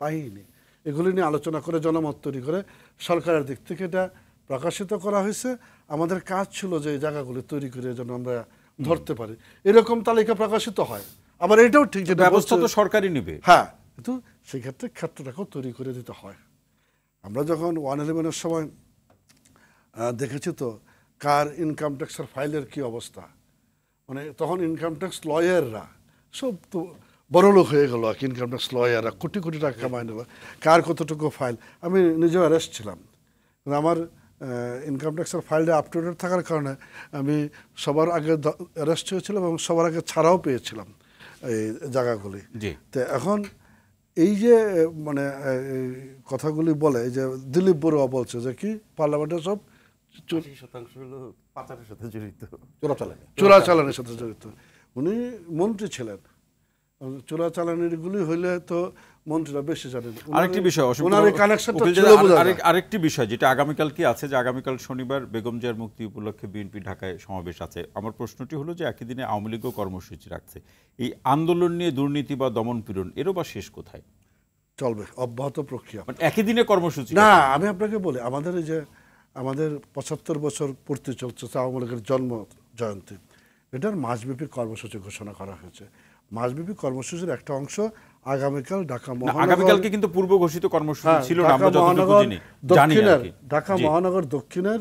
পাইনি। এগুলি নিয়ে আলোচনা করে জনমত তৈরি করে সরকারের দিক থেকে এটা প্রকাশিত করা হয়েছে। আমাদের কাজ ছিল যে এই জায়গাগুলি তৈরি করে যেন আমরা ধরতে পারি, এরকম তালিকা প্রকাশিত হয়। আবার এটাও ঠিক যে ব্যবস্থা তো সরকারই নেবে, হ্যাঁ, কিন্তু সেই ক্ষেত্রে ক্ষেত্রটাকেও তৈরি করে দিতে হয়। আমরা যখন 111-এর সময় দেখেছি তো কার ইনকাম ট্যাক্সের ফাইলের কি অবস্থা, মানে তখন ইনকাম ট্যাক্স লয়াররা সব তো বড়লোক হয়ে গেল, ইনকাম ট্যাক্স লয়াররা কোটি কোটি টাকা কামাই নেব, কার কতটুকু ফাইল। আমি নিজেও অ্যারেস্ট ছিলাম, আমার ইনকাম ট্যাক্সের ফাইলটা আপ টু ডেট থাকার কারণে আমি সবার আগে অ্যারেস্ট হয়েছিলাম এবং সবার আগে ছাড়াও পেয়েছিলাম এই জায়গাগুলি। তো এখন এই যে মানে কথাগুলি বলে যে দিলীপ বড়ুয়া বলছে যে কি পার্লামেন্টে সব 80% হলো পাচারের সাথে জড়িত, চোরাচালানের সাথে জড়িত। উনি মন্ত্রী ছিলেন, চোরাচালানিগুলি হইলে তো মন্ত্রীরা বেশি জানেন। আরেকটি বিষয় ওনার এই কানেকশনটা উকিল ছিল জাহাজ, বোঝা যায়। আরেকটি বিষয় যেটা আগামীকাল কি আছে, যে আগামীকাল শনিবার বেগম জিয়ার মুক্তি উপলক্ষে বিএনপি ঢাকায় সমাবেশ আছে। আমার প্রশ্নটি হলো যে একই দিনে আওয়ামী লীগও কর্মসূচি রাখছে, এই আন্দোলন নিয়ে দুর্নীতি বা দমন পীড়ন এরও বা শেষ কোথায়? চলবে, অব্যাহত প্রক্রিয়া। মানে একই দিনে কর্মসূচি না, আমি আপনাকে বলি, আমাদের এই যে আমাদের 75 বছর পূর্তি চলছে আওয়ামী লীগের জন্ম জয়ন্তী, এটার মাসব্যাপী কর্মসূচি ঘোষণা করা হয়েছে। মাসব্যাপী কর্মসূচির একটা অংশ আগামীকাল ঢাকা মহানগর, আগামীকালকে কিন্তু পূর্ব ঘোষিত কর্মসূচি ছিল না, আমরা যতটুকু জানি আর কি। ঢাকা মহানগর দক্ষিণের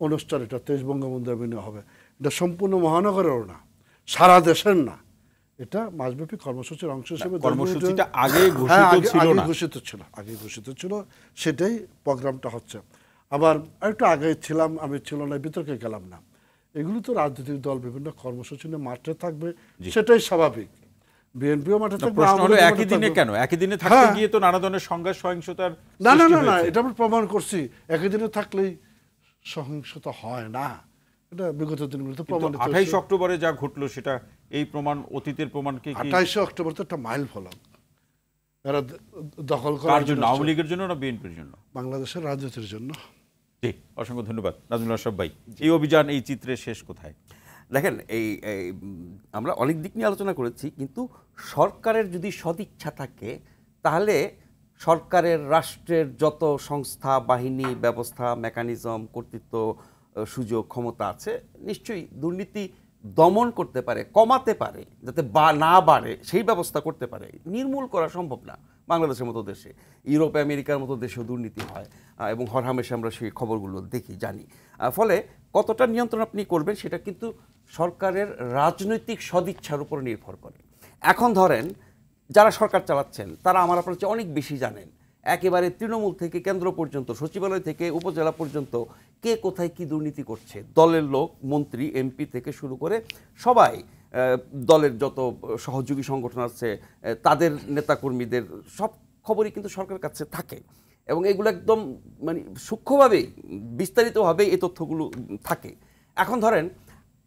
অনুষ্ঠান, এটা 23 বঙ্গবন্ধু অ্যাভিনিউ হবে। এটা সম্পূর্ণ মহানগরেরও না, সারা দেশের না, এটা মাসব্যাপী কর্মসূচির অংশ হিসেবে কর্মসূচিটা আগে ঘোষিত ছিল না, আগে ঘোষিত ছিল, সেটাই প্রোগ্রামটা হচ্ছে। আবার একটু আগে ছিলাম, আমি ছিল না, বিতর্কে গেলাম না। এগুলো তো রাজনৈতিক দল বিভিন্ন কর্মসূচি নিয়ে মাঠে থাকবে, সেটাই স্বাভাবিক। বিএনপিও মাঠে থাকবে। প্রশ্ন হলো একই দিনে কেন? একই দিনে থাকতে গিয়ে তো নানা ধরনের সংঘাত সহিংসতার না না না না, এটা আমরা প্রমাণ করছি। একই দিনে থাকলেই সহিংসতা হয় না, এটা বিগত দিনগুলোতে প্রমাণিত। 28 অক্টোবরে যা ঘটলো সেটা এই প্রমাণ, অতীতের প্রমাণকে কি? 28 অক্টোবর তো একটা মাইল ফলক। এরা দখল করার জন্য, আওয়ামী লীগের জন্য না বিএনপির জন্য? বাংলাদেশের রাজনীতির জন্য। জি, অসংখ্য ধন্যবাদ নাজমুল আশরাফ ভাই। এই অভিযান, এই চিত্রের শেষ কোথায়? দেখেন, এই আমরা অনেক দিক নিয়ে আলোচনা করেছি, কিন্তু সরকারের যদি সদিচ্ছা থাকে তাহলে সরকারের, রাষ্ট্রের যত সংস্থা, বাহিনী, ব্যবস্থা, মেকানিজম, কর্তৃত্ব, সুযোগ, ক্ষমতা আছে, নিশ্চয়ই দুর্নীতি দমন করতে পারে, কমাতে পারে, যাতে না বাড়ে সেই ব্যবস্থা করতে পারে। নির্মূল করা সম্ভব না বাংলাদেশের মতো দেশে। ইউরোপ, আমেরিকার মতো দেশেও দুর্নীতি হয় এবং হরহামেশা আমরা সেই খবরগুলো দেখি, জানি। ফলে কতটা নিয়ন্ত্রণ আপনি করবেন সেটা কিন্তু সরকারের রাজনৈতিক সদিচ্ছার উপর নির্ভর করে। এখন ধরেন যারা সরকার চালাচ্ছেন তারা আমার আপনার চেয়ে অনেক বেশি জানেন। একেবারে তৃণমূল থেকে কেন্দ্র পর্যন্ত, সচিবালয় থেকে উপজেলা পর্যন্ত কে কোথায় কি দুর্নীতি করছে, দলের লোক, মন্ত্রী, এমপি থেকে শুরু করে সবাই, দলের যত সহযোগী সংগঠন আছে তাদের নেতাকর্মীদের সব খবরই কিন্তু সরকারের কাছে থাকে এবং এগুলো একদম মানে সূক্ষ্মভাবেই, বিস্তারিতভাবেই এই তথ্যগুলো থাকে। এখন ধরেন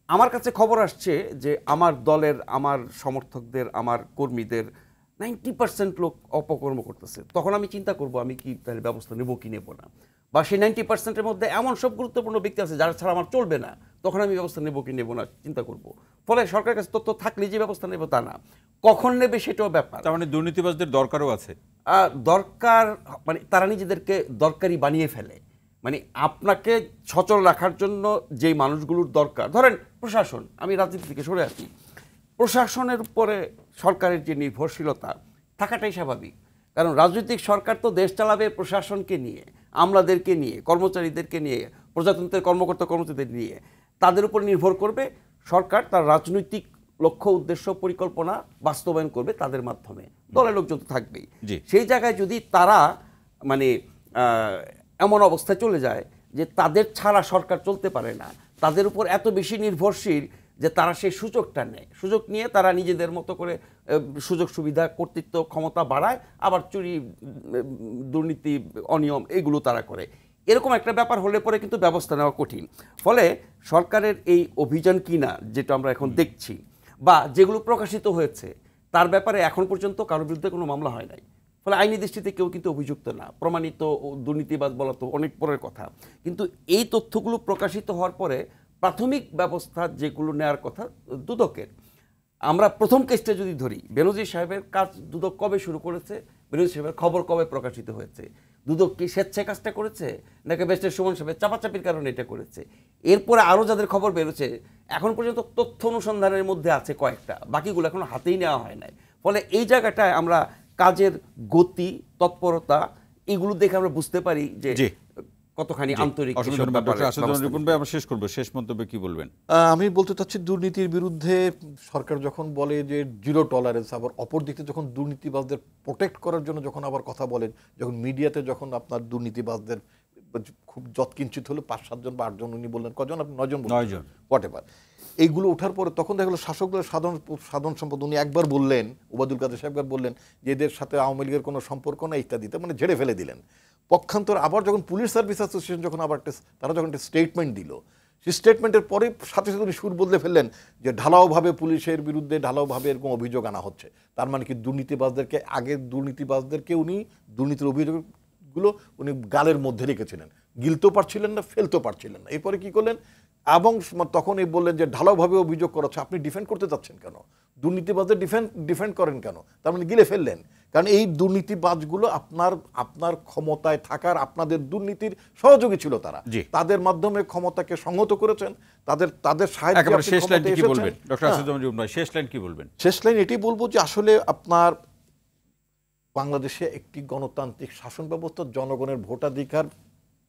আমার কাছে খবর আসছে যে আমার দলের, আমার সমর্থকদের, আমার কর্মীদের 90% লোক অপকর্ম করতেছে, তখন আমি চিন্তা করব আমি কি তাহলে ব্যবস্থা নেব কি নেব না। বা সেই 90%-এর মধ্যে এমন সব গুরুত্বপূর্ণ ব্যক্তি আছে যারা ছাড়া আমার চলবে না, তখন আমি ব্যবস্থা নেব কি নেব না চিন্তা করব। ফলে সরকারের কাছে তথ্য থাকলে যে ব্যবস্থা নেব তা না, কখন নেবে সেটাও ব্যাপার। তার মানে দুর্নীতিবাজদের দরকারও আছে। দরকার মানে তারা নিজেদেরকে দরকারি বানিয়ে ফেলে। মানে আপনাকে সচল রাখার জন্য যেই মানুষগুলোর দরকার, ধরেন প্রশাসন, আমি রাজনীতি থেকে সরে আসি, প্রশাসনের উপরে সরকারের যে নির্ভরশীলতা থাকাটাই স্বাভাবিক। কারণ রাজনৈতিক সরকার তো দেশ চালাবে প্রশাসনকে নিয়ে, আমলাদেরকে নিয়ে, কর্মচারীদেরকে নিয়ে, প্রজাতন্ত্রের কর্মকর্তা কর্মচারীদের নিয়ে, তাদের উপর নির্ভর করবে। সরকার তার রাজনৈতিক লক্ষ্য, উদ্দেশ্য, পরিকল্পনা বাস্তবায়ন করবে তাদের মাধ্যমে, দলের লোকজন তো থাকবেই। সেই জায়গায় যদি তারা মানে এমন অবস্থায় চলে যায় যে তাদের ছাড়া সরকার চলতে পারে না, তাদের উপর এত বেশি নির্ভরশীল যে তারা সেই সুযোগটা নেয়, সুযোগ নিয়ে তারা নিজেদের মতো করে সুযোগ সুবিধা, কর্তৃত্ব, ক্ষমতা বাড়ায়, আবার চুরি, দুর্নীতি, অনিয়ম এগুলো তারা করে। এরকম একটা ব্যাপার হলে পরে কিন্তু ব্যবস্থা নেওয়া কঠিন। ফলে সরকারের এই অভিযান কিনা যেটা আমরা এখন দেখছি বা যেগুলো প্রকাশিত হয়েছে তার ব্যাপারে এখন পর্যন্ত কারোর বিরুদ্ধে কোনো মামলা হয় নাই। ফলে আইনি দৃষ্টিতে কেউ কিন্তু অভিযুক্ত না, প্রমাণিত দুর্নীতিবাজ বলা তো অনেক পরের কথা। কিন্তু এই তথ্যগুলো প্রকাশিত হওয়ার পরে প্রাথমিক ব্যবস্থা যেগুলো নেওয়ার কথা দুদকের, আমরা প্রথম কেসটা যদি ধরি, বেনজির সাহেবের কাজ দুদক কবে শুরু করেছে, বেনজির সাহেবের খবর কবে প্রকাশিত হয়েছে, দুদক কি স্বেচ্ছায় কাজটা করেছে নাকি বেস্টের সুমন সাহেবের চাপাচাপির কারণে এটা করেছে। এরপরে আরও যাদের খবর বেরোচ্ছে এখন পর্যন্ত তথ্য অনুসন্ধানের মধ্যে আছে কয়েকটা, বাকিগুলো এখনো হাতেই নেওয়া হয় নাই। ফলে এই জায়গাটায় আমরা কাজের গতি, তৎপরতা এগুলো দেখে আমরা বুঝতে পারি যে কতখানি আন্তরিক। আমরা শেষ করবো, শেষ মন্তব্যে কি বলবেন? আমি বলতে চাচ্ছি দুর্নীতির বিরুদ্ধে সরকার যখন বলে যে জিরো টলারেন্স, আবার অপর দিকে যখন দুর্নীতিবাজদের প্রোটেক্ট করার জন্য যখন আবার কথা বলেন, যখন মিডিয়াতে যখন আপনার দুর্নীতিবাজদের খুব যৎকিঞ্চিত হলো 5-7 জন বা 8 জন, উনি বললেন কজন, আপনি 9 জন, হোয়াট এভার, এইগুলো ওঠার পরে তখন দেখা গেলো শাসক দলের সাধারণ সম্পাদক উনি একবার বললেন, ওবায়দুল কাদের সাহেব একবার বললেন যে এদের সাথে আওয়ামী লীগের কোনো সম্পর্ক না ইত্যাদিতে, মানে ঝেড়ে ফেলে দিলেন। পক্ষান্তর আবার যখন পুলিশ সার্ভিস অ্যাসোসিয়েশন যখন আবার তারা যখন একটা স্টেটমেন্ট দিল, সেই স্টেটমেন্টের পরে সাথে সাথে উনি সুর বদলে ফেললেন যে ঢালাওভাবে পুলিশের বিরুদ্ধে ঢালাওভাবে এরকম অভিযোগ আনা হচ্ছে। তার মানে কি দুর্নীতিবাজদেরকে, আগের দুর্নীতিবাজদেরকে উনি দুর্নীতির অভিযোগগুলো উনি গালের মধ্যে রেখেছিলেন, গিলতেও পারছিলেন না, ফেলতেও পারছিলেন না। এরপরে কি করলেন, এবং তখন এই বললেন যে ঢালাওভাবে অভিযোগ করা হচ্ছে, আপনি ডিফেন্ড করতে চাচ্ছেন কেন, দুর্নীতিবাজদের ডিফেন্ড করেন কেন? তার মানে গিলে ফেললেন। কারণ এই দুর্নীতিবাজগুলো আপনার ক্ষমতায় থাকার, আপনাদের দুর্নীতির সহযোগী ছিল তারা, তাদের মাধ্যমে ক্ষমতাকে সংহত করেছেন, তাদের সাহায্যে। শেষ লাইন কি বলবেন ডক্টর আসাদুজ্জামান রিপন ভাই? শেষ লাইন কি বলবেন? শেষ লাইন এটাই বলবো যে আসলে আপনার বাংলাদেশে একটি গণতান্ত্রিক শাসন ব্যবস্থা, জনগণের ভোটাধিকার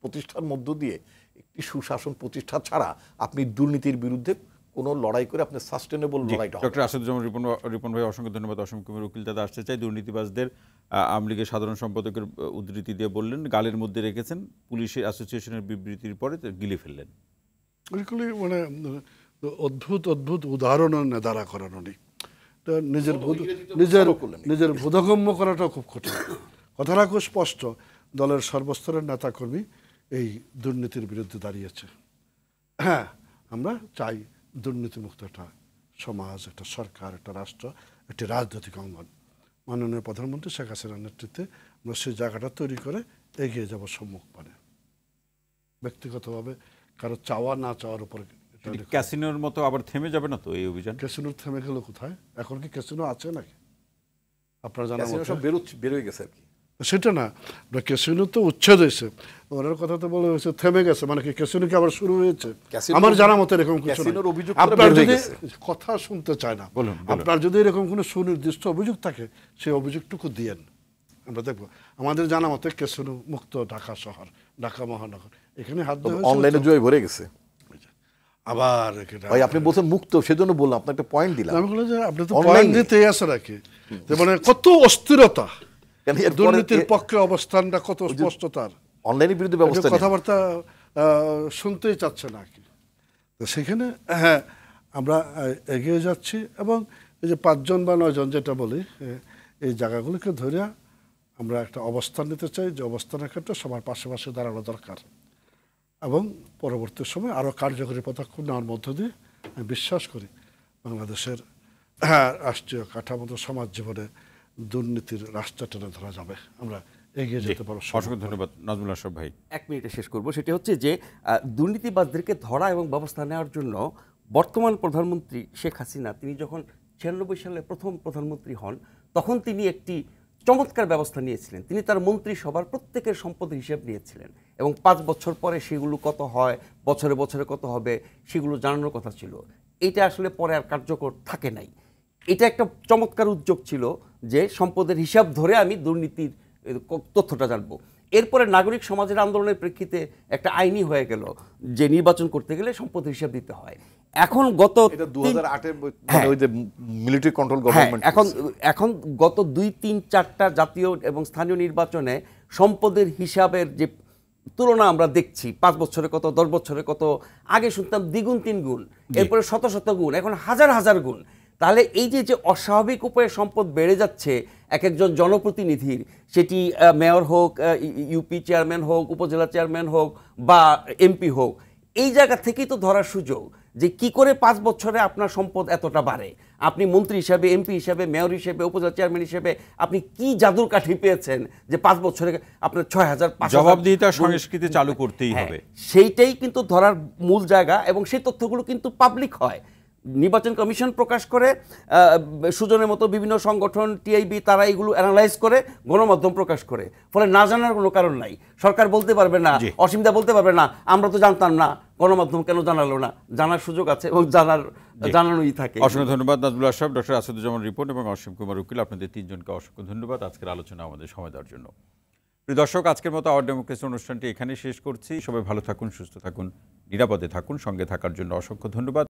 প্রতিষ্ঠার মধ্য দিয়ে একটি সুশাসন প্রতিষ্ঠা ছাড়া আপনি দুর্নীতির বিরুদ্ধে কোনো লড়াই করে আপনি সাস্টেনেবল লড়াইটা। ডক্টর আসাদুজ্জামান রিপন ভাই অসংখ্য ধন্যবাদ। অসীম কুমার উকিল দাদা আসতে চাই, দুর্নীতিবাজদের আওয়ামী লীগের সাধারণ সম্পাদকের উদ্ধৃতি দিয়ে বললেন গালের মধ্যে রেখেছেন, পুলিশের অ্যাসোসিয়েশনের বিবৃতির পরে গিলে ফেললেন। এগুলি মানে অদ্ভুত অদ্ভুত উদাহরণের নেদারা করানো নেই, নিজের বোধগম্য করাটাও খুব কঠিন। কথাটা খুব স্পষ্ট, দলের সর্বস্তরের নেতাকর্মী এই দুর্নীতির বিরুদ্ধে দাঁড়িয়েছে। হ্যাঁ, আমরা চাই দুর্নীতিমুক্ত একটা সমাজ, একটা সরকার, একটা রাষ্ট্র, একটি রাজনৈতিক অঙ্গন। মাননীয় প্রধানমন্ত্রী শেখ হাসিনার নেতৃত্বে আমরা সেই জায়গাটা তৈরি করে এগিয়ে যাব সম্মুখ পানে। ব্যক্তিগতভাবে কারো চাওয়া না চাওয়ার উপরে। ক্যাসিনোর মতো আবার থেমে যাবে না তো এই অভিযান? ক্যাসিনোর থেমে গেল কোথায়? এখন কি ক্যাসিনো আছে নাকি? আপনারা জানেন সব বেরোয় গেছে আর কি। সেটা না, ক্যাসিনো তো উচ্ছেদ হয়েছে, ওনার কথা তো বলা হয়েছে থেমে গেছে, মানে কি ক্যাসিনো কি আবার শুরু হয়েছে? আমার জানা মতো এরকম কিছু না। আপনার যদি কথা শুনতে চায় না, আপনার যদি এরকম কোনো সুনির্দিষ্ট অভিযোগ থাকে সেই অভিযোগটুকু দিয়েন, আমরা দেখবো। আমাদের জানা মতে ক্যাসিনো মুক্ত ঢাকা শহর, ঢাকা মহানগর, এখানে হাত দেওয়া অনলাইনে জয় ভরে গেছে। আবার ভাই আপনি বলছেন মুক্ত, সেজন্য বললাম, আপনার একটা পয়েন্ট দিলাম। আমি বললাম যে আপনি তো পয়েন্ট দিতেই আছে নাকি, মানে কত অস্থিরতা, দুর্নীতির পক্ষে অবস্থানটা কত স্পষ্ট তার। অনলাইনের বিরুদ্ধে ব্যবস্থা, কথাবার্তা শুনতেই চাচ্ছে না কি। তো সেখানে হ্যাঁ আমরা এগিয়ে যাচ্ছি, এবং এই যে 5 জন বা 9 জন যেটা বলি, এই জায়গাগুলোকে ধরে আমরা একটা অবস্থান নিতে চাই, যে অবস্থানের ক্ষেত্রে সবার পাশে পাশে দাঁড়ানো দরকার, এবং পরবর্তী সময় আরও কার্যকরী পদক্ষেপ নেওয়ার মধ্য দিয়ে আমি বিশ্বাস করি বাংলাদেশের রাষ্ট্রীয় কাঠামোতে সমাজ জীবনে দুর্নীতির রাস্তা টেনে ধরা যাবে, আমরা এগিয়ে যেতে পারবো। অসংখ্য ধন্যবাদ নাজমুল আশরাফ ভাই। 1 মিনিটে শেষ করব। সেটা হচ্ছে যে দুর্নীতিবাজদেরকে ধরা এবং ব্যবস্থা নেওয়ার জন্য বর্তমান প্রধানমন্ত্রী শেখ হাসিনা, তিনি যখন 96 সালে প্রথম প্রধানমন্ত্রী হন, তখন তিনি একটি চমৎকার ব্যবস্থা নিয়েছিলেন। তিনি তার মন্ত্রিসভার প্রত্যেকের সম্পদের হিসেব নিয়েছিলেন, এবং 5 বছর পরে সেগুলো কত হয়, বছরে বছরে কত হবে, সেগুলো জানানোর কথা ছিল। এটা আসলে পরে আর কার্যকর থাকে নাই। এটা একটা চমৎকার উদ্যোগ ছিল যে সম্পদের হিসাব ধরে আমি দুর্নীতির তথ্যটা জানবো। এরপরে নাগরিক সমাজের আন্দোলনের প্রেক্ষিতে একটা আইনি হয়ে গেল যে নির্বাচন করতে গেলে সম্পদের হিসাব দিতে হয়। এখন গত 2008 ওই যে মিলিটারি কন্ট্রোল গভর্নমেন্ট, এখন গত 2, 3, 4টা জাতীয় এবং স্থানীয় নির্বাচনে সম্পদের হিসাবের যে তুলনা আমরা দেখছি, 5 বছরে কত, 10 বছরে কত, আগে শুনতাম দ্বিগুণ 3 গুণ, এরপরে শত শত গুণ, এখন হাজার হাজার গুণ। তাহলে এই যে অস্বাভাবিক উপায়ে সম্পদ বেড়ে যাচ্ছে এক একজন জনপ্রতিনিধির, সেটি মেয়র হোক, ইউপি চেয়ারম্যান হোক, উপজেলা চেয়ারম্যান হোক বা এমপি হোক, এই জায়গা থেকেই তো ধরার সুযোগ যে কি করে 5 বছরে আপনার সম্পদ এতটা বাড়ে। আপনি মন্ত্রী হিসাবে, এমপি হিসাবে, মেয়র হিসেবে, উপজেলা চেয়ারম্যান হিসেবে আপনি কি জাদুর কাঠি পেয়েছেন যে 5 বছরে আপনার 6,000 জবাবদিহিতার সংস্কৃতি চালু করতেই হবে। সেইটাই কিন্তু ধরার মূল জায়গা, এবং সেই তথ্যগুলো কিন্তু পাবলিক হয়। নির্বাচন কমিশন প্রকাশ করে, সুজনের মতো বিভিন্ন সংগঠন, টিআইবি, তারা এগুলো অ্যানালাইজ করে গণমাধ্যম প্রকাশ করে, ফলে না জানার কোনো কারণ নাই। সরকার বলতে পারবে না, অসীমদা বলতে পারবে না আমরা তো জানতাম না, গণমাধ্যম কেন জানালো না। জানার সুযোগ আছে এবং জানানোই থাকে। অসংখ্য ধন্যবাদ নাজমুল আশরাফ, ডক্টর আসাদুজ্জামান রিপন এবং অসীম কুমার উকিল, আপনাদের 3 জনকে অসংখ্য ধন্যবাদ আজকের আলোচনা আমাদের সময় দেওয়ার জন্য। প্রিয় দর্শক, আজকের মতো আওয়ার ডেমোক্রেসি অনুষ্ঠানটি এখানেই শেষ করছি। সবাই ভালো থাকুন, সুস্থ থাকুন, নিরাপদে থাকুন। সঙ্গে থাকার জন্য অসংখ্য ধন্যবাদ।